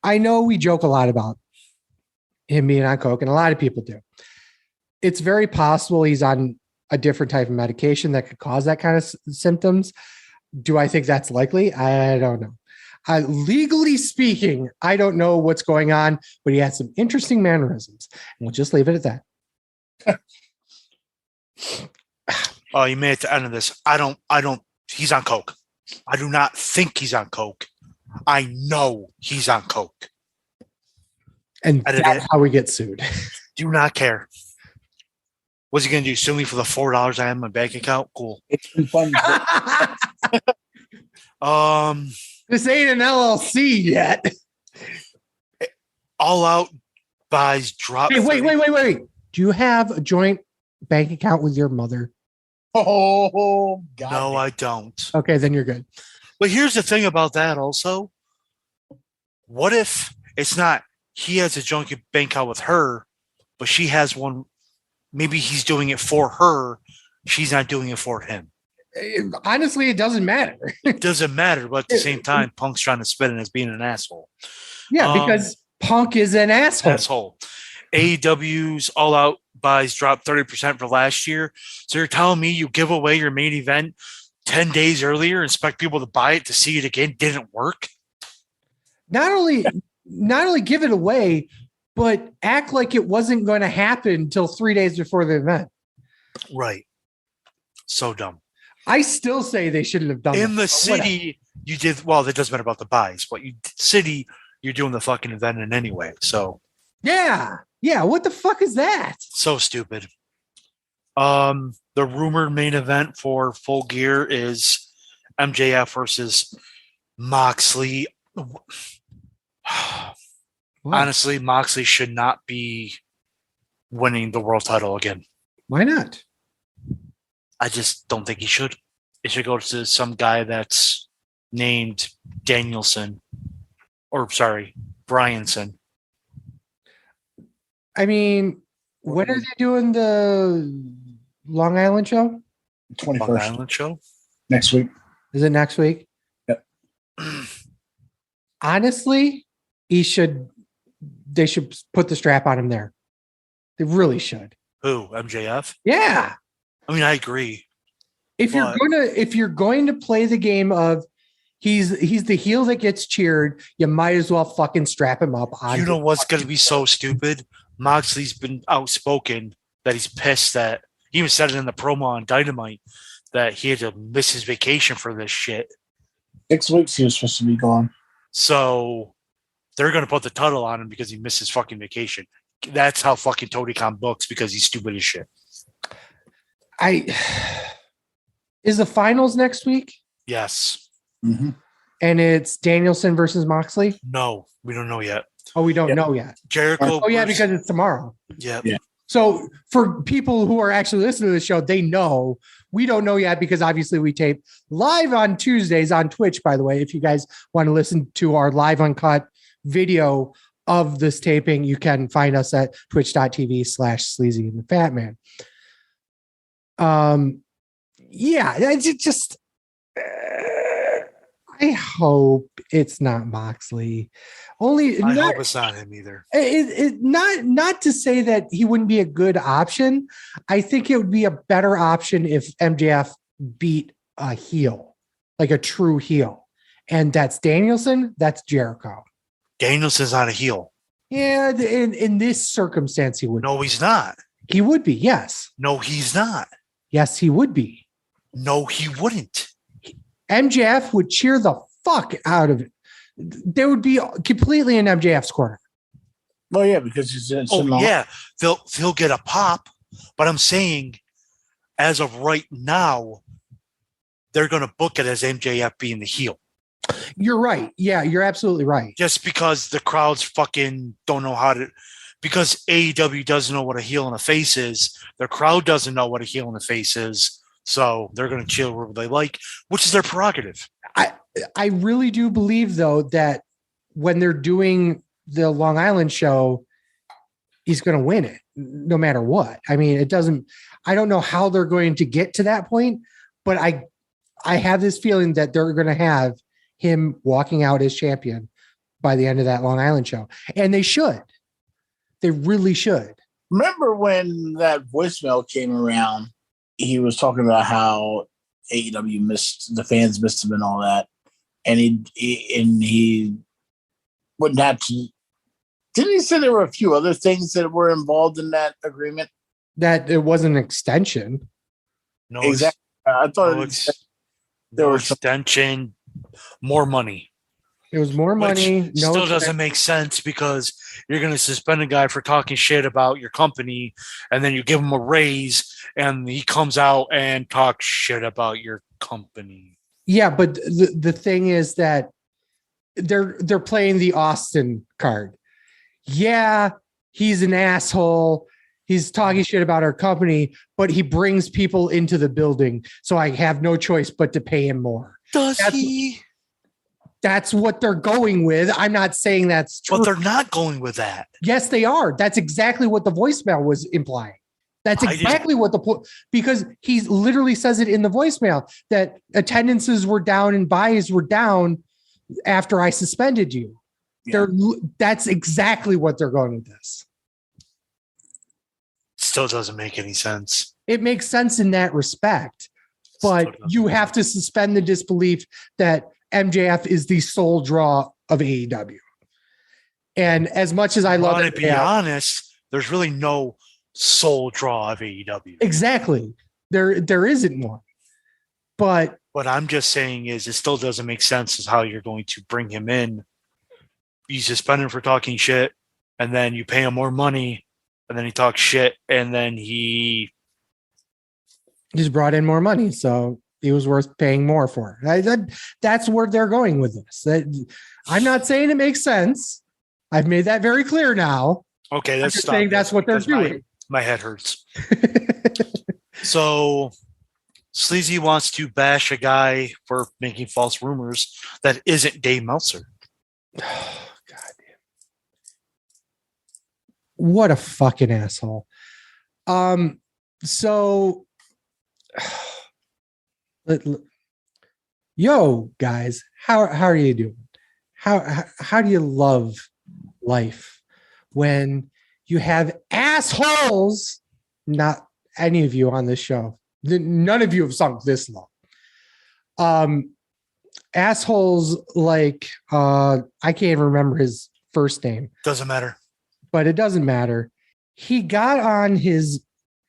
I know we joke a lot about him being on coke, and a lot of people do. It's very possible he's on a different type of medication that could cause that kind of symptoms. Do I think that's likely? I don't know. Legally speaking, I don't know what's going on, but he had some interesting mannerisms, and we'll just leave it at that. Oh, you made it to the end of this. I don't. He's on coke. I do not think he's on coke. I know he's on coke. And Edit that's it. how we get sued. Do not care. What's he gonna do? Sue me for the $4 I have in my bank account? Cool. It's been fun. This ain't an LLC yet. All Out buys drop. Hey, wait. Do you have a joint bank account with your mother? Oh, God. No, I don't. Okay, then you're good. But here's the thing about that also. What if it's not he has a joint bank account with her, but she has one? Maybe he's doing it for her. She's not doing it for him. Honestly, it doesn't matter. It doesn't matter, but at the same time, Punk's trying to spin it as being an asshole. Yeah, because Punk is an asshole. AEW's All Out buys dropped 30% for last year. So you're telling me you give away your main event 10 days earlier and expect people to buy it to see it again didn't work? Not only give it away, but act like it wasn't going to happen until 3 days before the event. Right. So dumb. I still say they shouldn't have done In that, the city, you did well. That doesn't matter about the buys, but you're doing the fucking event in anyway. So yeah. What the fuck is that? so stupid. The rumored main event for Full Gear is MJF versus Moxley. Honestly, Moxley should not be winning the world title again. Why not? I just don't think he should. It should go to some guy that's named Danielson. Bryanson. I mean, when are they doing the Long Island show? 21st. Long Island show? Next week. Is it next week? Yep. Honestly, they should put the strap on him there. They really should. Who? MJF? Yeah. I mean, I agree. If you're going to play the game of he's the heel that gets cheered, you might as well fucking strap him up on. You know what's going to be so stupid? Moxley's been outspoken that he's pissed that he even said it in the promo on Dynamite that he had to miss his vacation for this shit. 6 weeks he was supposed to be gone. So they're going to put the title on him because he missed his fucking vacation. That's how fucking Tony Khan books because he's stupid as shit. Is the finals next week? Yes. Mm-hmm. And it's Danielson versus Moxley? No, we don't know yet. Oh, we don't know yet. Jericho. Oh, yeah, because it's tomorrow. Yeah. So for people who are actually listening to the show, they know. We don't know yet because obviously we tape live on Tuesdays on Twitch, by the way. If you guys want to listen to our live uncut video of this taping, you can find us at twitch.tv/sleazy and the fat man. Yeah, it's just I hope it's not Moxley. Only I not, hope it's not him either. not to say that he wouldn't be a good option. I think it would be a better option if MJF beat a heel, like a true heel. And that's Danielson, that's Jericho. Danielson's not a heel. Yeah, in this circumstance, he would. No, he's not. He would be, yes. No, he's not. Yes, he would be. No, he wouldn't. MJF would cheer the fuck out of it. They would be completely in MJF's corner. Well, yeah, because he's in Yeah, they'll get a pop, but I'm saying, as of right now, they're going to book it as MJF being the heel. You're right. Yeah, you're absolutely right. Just because the crowds fucking don't know how to, because AEW doesn't know what a heel and a face is. The crowd doesn't know what a heel and a face is. So they're going to chill wherever they like, which is their prerogative. I really do believe, though, that when they're doing the Long Island show, he's going to win it no matter what. I mean, I don't know how they're going to get to that point, but I have this feeling that they're going to have him walking out as champion by the end of that Long Island show. And they should. They really should. Remember when that voicemail came around, he was talking about how AEW the fans missed him and all that. And he wouldn't have to. Didn't he say there were a few other things that were involved in that agreement? That it wasn't an extension. No, Exactly. I thought there was extension, more money. It was more money. Which still doesn't make sense because you're going to suspend a guy for talking shit about your company, and then you give him a raise, and he comes out and talks shit about your company. Yeah, but the thing is that they're playing the Austin card. Yeah, he's an asshole. He's talking shit about our company, but he brings people into the building, so I have no choice but to pay him more. Does he? That's what they're going with. I'm not saying that's true. But they're not going with that. Yes, they are. That's exactly what the voicemail was implying. That's exactly what because he literally says it in the voicemail that attendances were down and buys were down after I suspended you. Yeah. That's exactly what they're going with this. Still doesn't make any sense. It makes sense in that respect, but you have to suspend the disbelief that MJF is the sole draw of AEW. And as much as I love it, to be honest, there's really no sole draw of AEW. Exactly. There isn't one. But what I'm just saying is it still doesn't make sense as how you're going to bring him in. You suspend him for talking shit, and then you pay him more money, and then he talks shit, and then he just brought in more money. So he was worth paying more for. That's where they're going with this. I'm not saying it makes sense. I've made that very clear now. Okay, that's saying that's what they're doing. My head hurts. So Sleazy wants to bash a guy for making false rumors that isn't Dave Meltzer. Oh, God damn. What a fucking asshole. So yo, guys, how are you doing? How do you love life when you have assholes? Not any of you on this show. None of you have sunk this low. Assholes like I can't remember his first name. Doesn't matter. But it doesn't matter. He got on his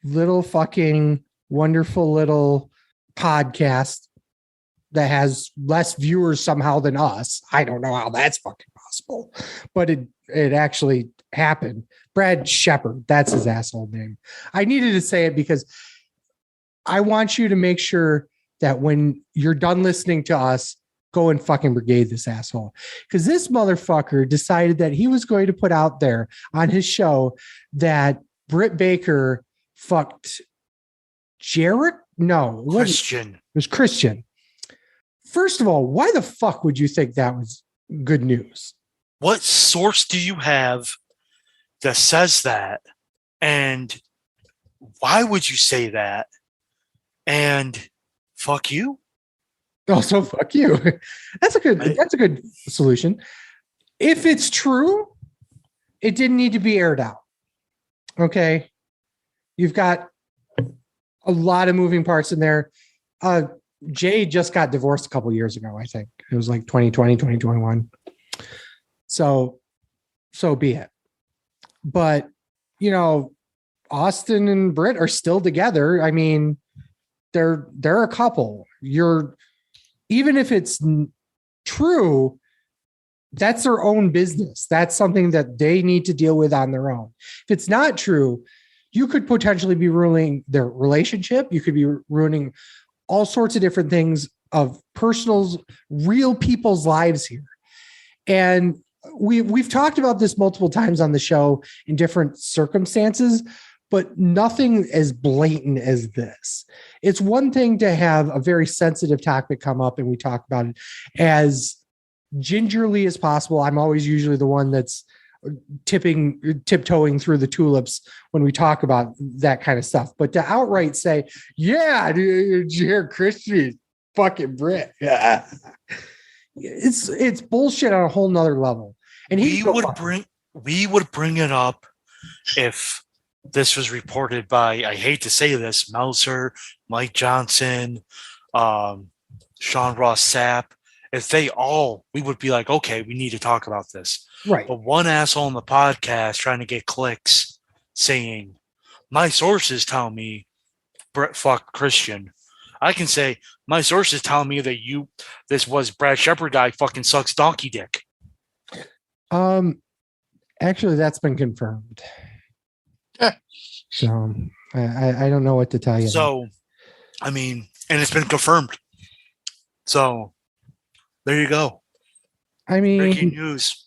little fucking wonderful little podcast that has less viewers somehow than us. I don't know how that's fucking possible, but it actually happened. Brad Shepard, that's his asshole name. I needed to say it because I want you to make sure that when you're done listening to us, go and fucking brigade this asshole. Because this motherfucker decided that he was going to put out there on his show that Britt Baker fucked Jarrett? No. Christian. It was Christian. First of all, why the fuck would you think that was good news? What source do you have that says that? And why would you say that? And fuck you? Also, fuck you. That's a good solution. If it's true, it didn't need to be aired out. Okay. You've got a lot of moving parts in there. Jay just got divorced a couple years ago, I think. It was like 2020, 2021. So be it. But, Austin and Britt are still together. I mean, they're a couple. Even if it's true, that's their own business. That's something that they need to deal with on their own. If it's not true, you could potentially be ruining their relationship. You could be ruining all sorts of different things of real people's lives here. And we've talked about this multiple times on the show in different circumstances, but nothing as blatant as this. It's one thing to have a very sensitive topic come up and we talk about it as gingerly as possible. I'm always usually the one that's tiptoeing through the tulips when we talk about that kind of stuff. But to outright say, yeah, dude, did you hear Christian fucking Brit? Yeah. It's bullshit on a whole nother level. And we would bring it up if this was reported by, I hate to say this, Meltzer, Mike Johnson, Sean Ross Sapp. If we would be like, okay, we need to talk about this. Right. But one asshole on the podcast trying to get clicks saying, my sources tell me Brett fuck Christian. I can say, my sources tell me that this was Brad Shepard guy fucking sucks donkey dick. Actually, that's been confirmed. So I don't know what to tell you. So, I mean, and it's been confirmed. So there you go. I mean, breaking news.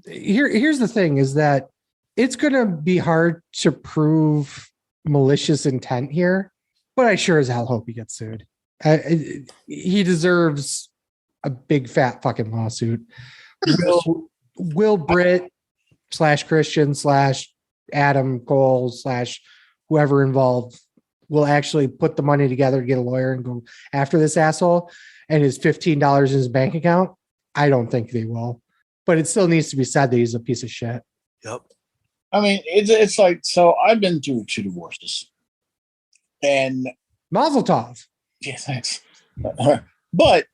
Here's the thing is that it's going to be hard to prove malicious intent here, but I sure as hell hope he gets sued. He deserves a big fat fucking lawsuit. Will Britt / Christian / Adam Cole / whoever involved will actually put the money together to get a lawyer and go after this asshole and his $15 in his bank account? I don't think they will, but it still needs to be said that he's a piece of shit. Yep. I mean, it's like, so I've been through 2 divorces and Mazel tov. Yeah, thanks. But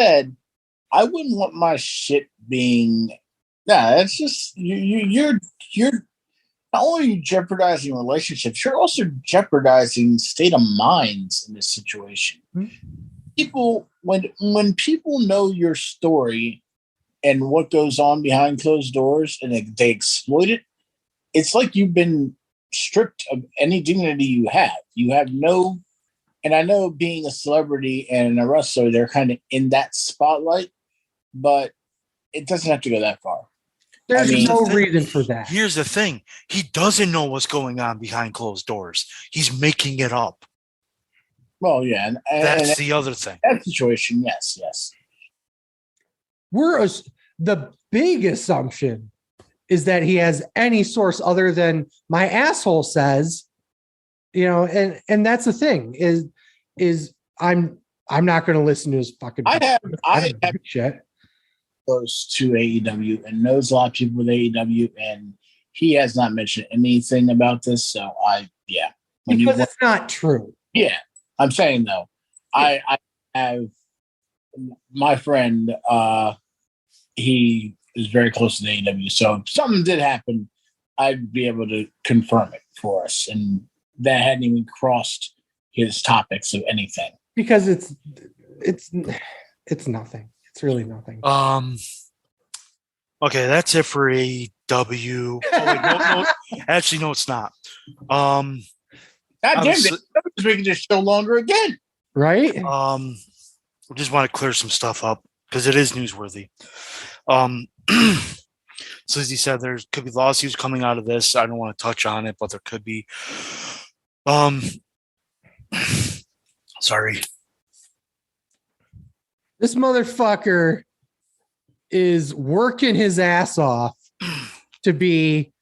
said, I wouldn't want my shit being. It's just you're not only jeopardizing relationships, you're also jeopardizing state of minds in this situation. Mm-hmm. People, when people know your story and what goes on behind closed doors, and they exploit it, it's like you've been stripped of any dignity you have. You have no. And I know being a celebrity and a wrestler, they're kind of in that spotlight, but it doesn't have to go that far. There's no reason for that. Here's the thing. He doesn't know what's going on behind closed doors. He's making it up. Well, yeah. And that's the other thing. That situation, yes. The big assumption is that he has any source other than my asshole says, and that's the thing is I'm not going to listen to his fucking. I have shit. Close to AEW and knows a lot of people with AEW, and he has not mentioned anything about this. So because it's not true. Yeah, I'm saying though, I have my friend. He is very close to the AEW, so if something did happen, I'd be able to confirm it for us, and that hadn't even crossed his topics of anything. Because it's nothing. It's really nothing. Okay, that's it for AEW. Oh, wait, no. Actually, no, it's not. God damn it! It's making this show longer again. Right? We just want to clear some stuff up because it is newsworthy. So as he said, there could be lawsuits coming out of this. I don't want to touch on it, but there could be. Sorry. This motherfucker is working his ass off to be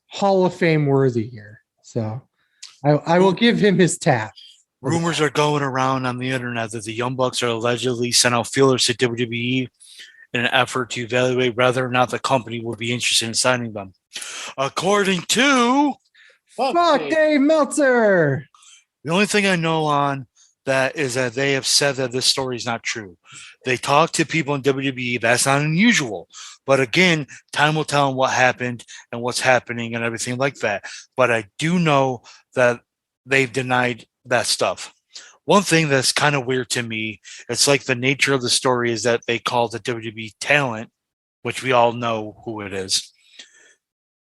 Hall of Fame worthy here. So I will give him his tap. Rumors are going around on the internet that the Young Bucks are allegedly sent out feelers to WWE in an effort to evaluate whether or not the company will be interested in signing them. According to Fuck Dave Meltzer. the only thing I know on that is that they have said that this story is not true. They talk to people in WWE. That's not unusual. But again, time will tell what happened and what's happening and everything like that. But I do know that they've denied that stuff. One thing that's kind of weird to me, it's like the nature of the story is that they call the WWE talent, which we all know who it is,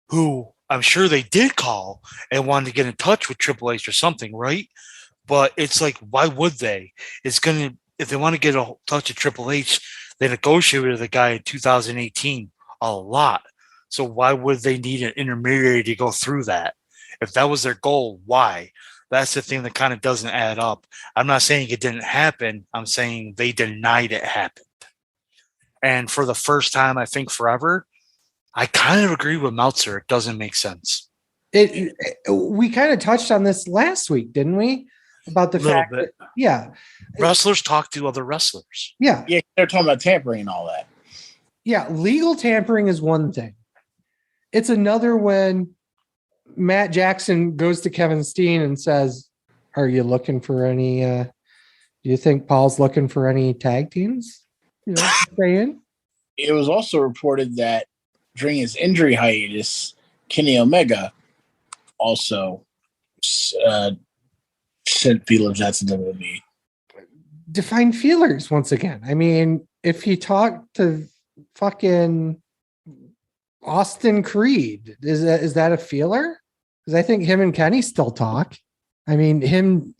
who I'm sure they did call and wanted to get in touch with Triple H or something, right? But it's like, why would they? It's going to, if they want to get in touch with Triple H, they negotiated with the guy in 2018 a lot. So why would they need an intermediary to go through that? If that was their goal, why? That's the thing that kind of doesn't add up. I'm not saying it didn't happen. I'm saying they denied it happened. And for the first time, I think forever, I kind of agree with Meltzer. It doesn't make sense. We kind of touched on this last week, didn't we? About the fact that, yeah. Wrestlers talk to other wrestlers. Yeah. Yeah, they're talking about tampering and all that. Yeah. Legal tampering is one thing. It's another when Matt Jackson goes to Kevin Steen and says, are you looking for any, do you think Paul's looking for any tag teams? You know what I'm saying? It was also reported that during his injury hiatus, Kenny Omega also sent feelers out to WWE. Define feelers once again. I mean, if he talked to fucking Austin Creed, is that a feeler? Because I think him and Kenny still talk. I mean,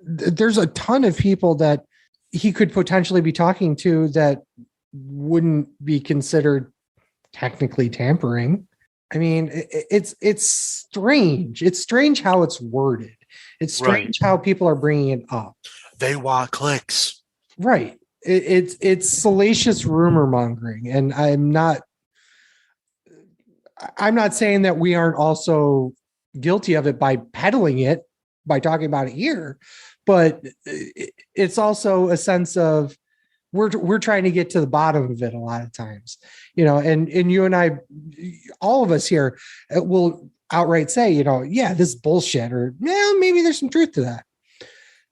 there's a ton of people that he could potentially be talking to that wouldn't be considered technically tampering. I mean, it's strange. It's strange how it's worded. It's strange how people are bringing it up. They want clicks. Right. It's salacious rumor mongering. And I'm not saying that we aren't also guilty of it by peddling it, by talking about it here, but it's also a sense of we're trying to get to the bottom of it a lot of times, you know, and you and I, all of us here will outright say, you know, yeah, this is bullshit, or yeah, maybe there's some truth to that.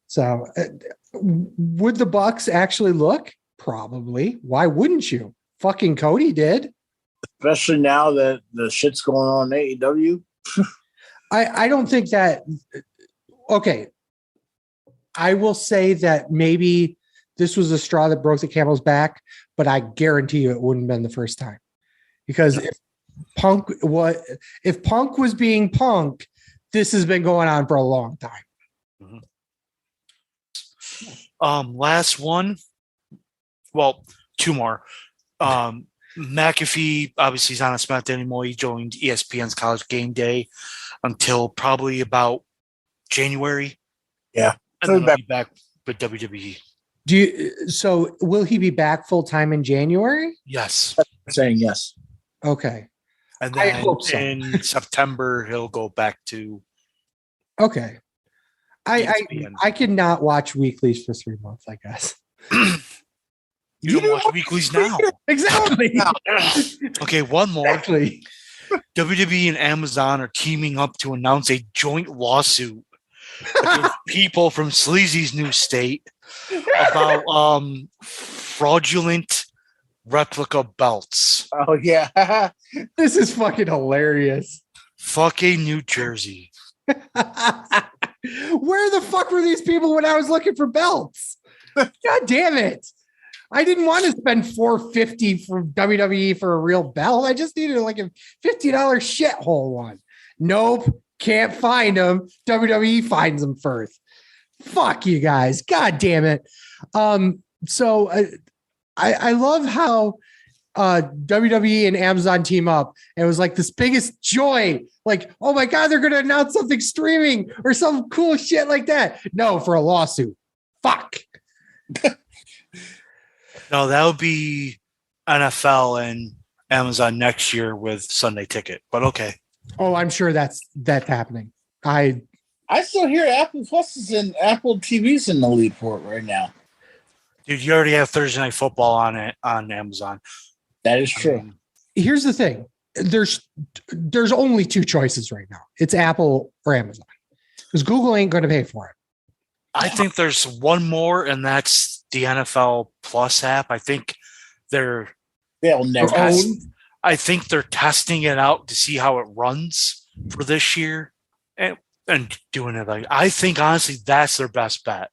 So would the Bucks actually look? Probably. Why wouldn't you? Fucking Cody did. Especially now that the shit's going on in AEW. I don't think that. Okay. I will say that maybe this was a straw that broke the camel's back, but I guarantee you it wouldn't have been the first time. Because if Punk was being Punk, this has been going on for a long time. Last one. Well, two more. McAfee obviously is not on SmackDown anymore. He joined ESPN's College Game Day until probably about January. Yeah, and then he'll be back with WWE. So will he be back full time in January? Yes. I'm saying yes. Okay. And I then hope so. in September he'll go back to. Okay. ESPN. I could not watch weeklies for 3 months, I guess. You don't watch weeklies now. Exactly. Okay, one more. Exactly. WWE and Amazon are teaming up to announce a joint lawsuit against people from Sleazy's new state about fraudulent replica belts. Oh, yeah. This is fucking hilarious. Fucking New Jersey. Where the fuck were these people when I was looking for belts? God damn it. I didn't want to spend $450 for WWE for a real belt. I just needed like a $50 shithole one. Nope. Can't find them. WWE finds them first. Fuck you guys. God damn it. So I love how WWE and Amazon team up. It was like this biggest joy. Like, oh my God, they're going to announce something streaming or some cool shit like that. No, for a lawsuit. Fuck. No, that would be NFL and Amazon next year with Sunday Ticket. But okay. Oh, I'm sure that's happening. I I still hear Apple Plus is in Apple TV's in the lead for it right now. Dude, you already have Thursday Night Football on it on Amazon. That is true. Here's the thing. There's only two choices right now. It's Apple or Amazon. Because Google ain't going to pay for it. I think there's one more, and that's the NFL Plus app. I think They'll never. I think they're testing it out to see how it runs for this year and doing it. Like, I think honestly that's their best bet.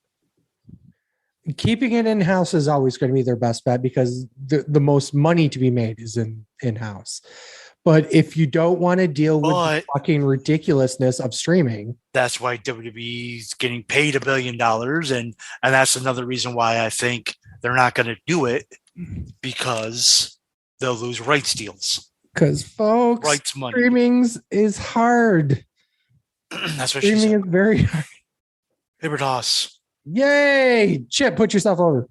Keeping it in-house is always going to be their best bet because the most money to be made is in-house. But if you don't want to deal with the fucking ridiculousness of streaming, that's why WWE is getting paid $1 billion, and that's another reason why I think they're not going to do it, because they'll lose rights deals. Because folks, rights money. Streaming is hard. That's what streaming she said. Is very hard. Paper toss. Yay! Chip, put yourself over.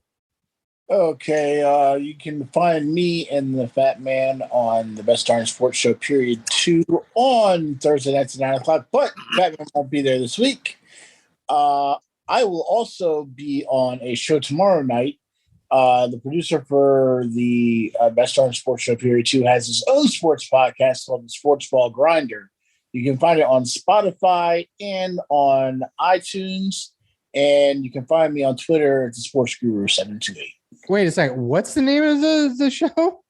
Okay, you can find me and the Fat Man on the Best Darn Sports Show Period 2 on Thursday nights at 9 o'clock, but Fat Man won't be there this week. I will also be on a show tomorrow night. The producer for the Best Darn Sports Show Period 2 has his own sports podcast called the Sports Ball Grinder. You can find it on Spotify and on iTunes, and you can find me on Twitter at the Sports Guru 728. Wait a second. What's the name of the show?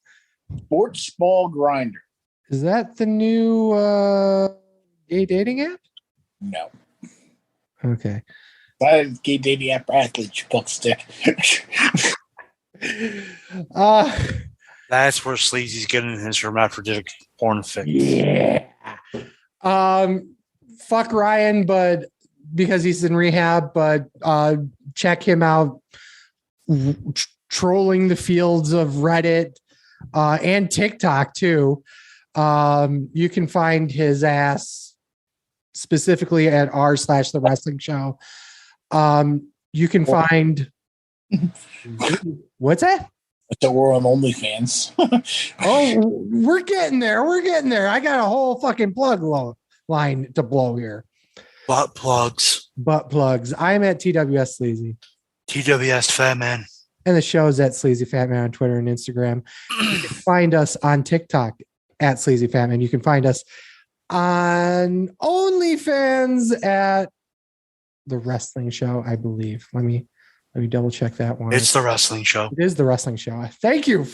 Sports Ball Grinder. Is that the new gay dating app? No. Okay. Gay dating app for athletes, you fuck stick. That's where Sleazy's getting his hermaphroditic porn fix. Yeah. Fuck Ryan, but because he's in rehab, but check him out. Trolling the fields of Reddit and TikTok too. You can find his ass specifically at r/the wrestling show. You can find what's that? So we're on OnlyFans. Oh, we're getting there. I got a whole fucking plug line to blow here. Butt plugs. I'm at TWS Sleazy. TWS Fat Man. And the show's at Sleazy Fat Man on Twitter and Instagram. You can find us on TikTok at Sleazy Fat Man. You can find us on OnlyFans at The Wrestling Show, I believe. Let me double check that one. It's The Wrestling Show. It is The Wrestling Show. Thank you.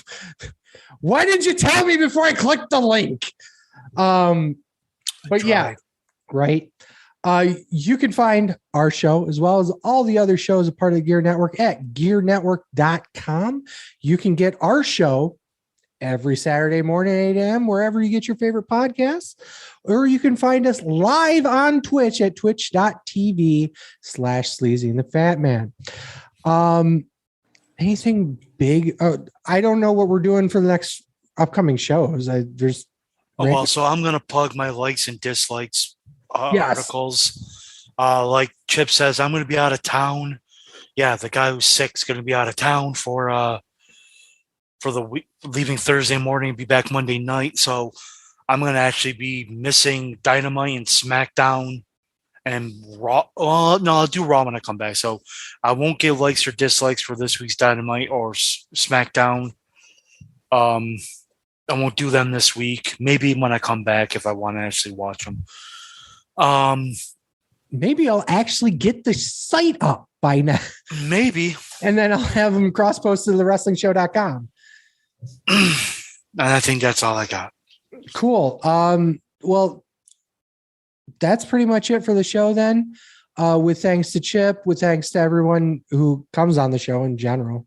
Why did you tell me before I clicked the link? But yeah, right. You can find our show as well as all the other shows a part of the Gear Network at gearnetwork.com. You can get our show every Saturday morning, 8 a.m., wherever you get your favorite podcasts, or you can find us live on Twitch at twitch.tv/Sleazy and the Fat Man. Anything big? I don't know what we're doing for the next upcoming shows. So I'm going to plug my likes and dislikes articles. Like Chip says, I'm going to be out of town. Yeah, the guy who's sick is going to be out of town for the week, leaving Thursday morning, be back Monday night. So I'm going to actually be missing Dynamite and SmackDown and Raw. No, I'll do Raw when I come back. So I won't give likes or dislikes for this week's Dynamite or SmackDown. I won't do them this week. Maybe when I come back, if I want to actually watch them. Maybe I'll actually get the site up by now. Maybe. And then I'll have them cross-posted to thewrestlingshow.com. I think that's all I got. Cool. Well, that's pretty much it for the show then. With thanks to Chip, with thanks to everyone who comes on the show in general.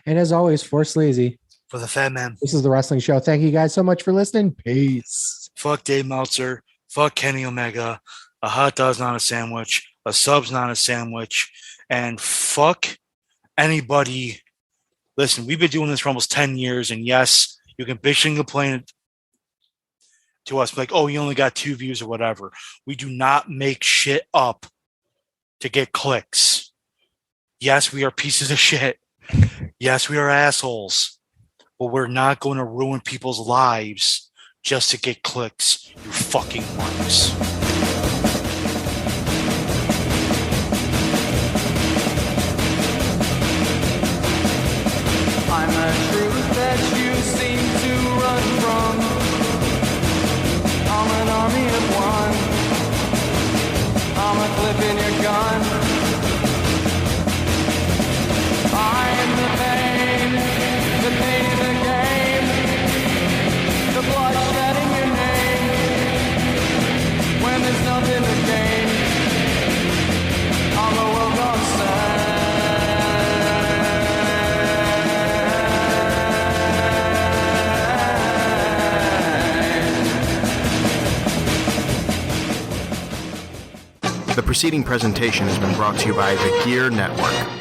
And as always, for Sleazy. For the Fat Man. This is The Wrestling Show. Thank you guys so much for listening. Peace. Fuck Dave Meltzer. Fuck Kenny Omega. A hot dog's not a sandwich. A sub's not a sandwich. And fuck anybody. Listen, we've been doing this for almost 10 years. And yes, you can bitch and complain to us like, oh, you only got 2 views or whatever. We do not make shit up to get clicks. Yes, we are pieces of shit. Yes, we are assholes. But we're not going to ruin people's lives just to get clicks, you fucking marks. seem to run from. I'm an army of one. I'm a clip in your gun. I'm the pain in the game, the bloodshed in your name. When there's nothing to gain, I'm the world gone The preceding presentation has been brought to you by the Gear Network.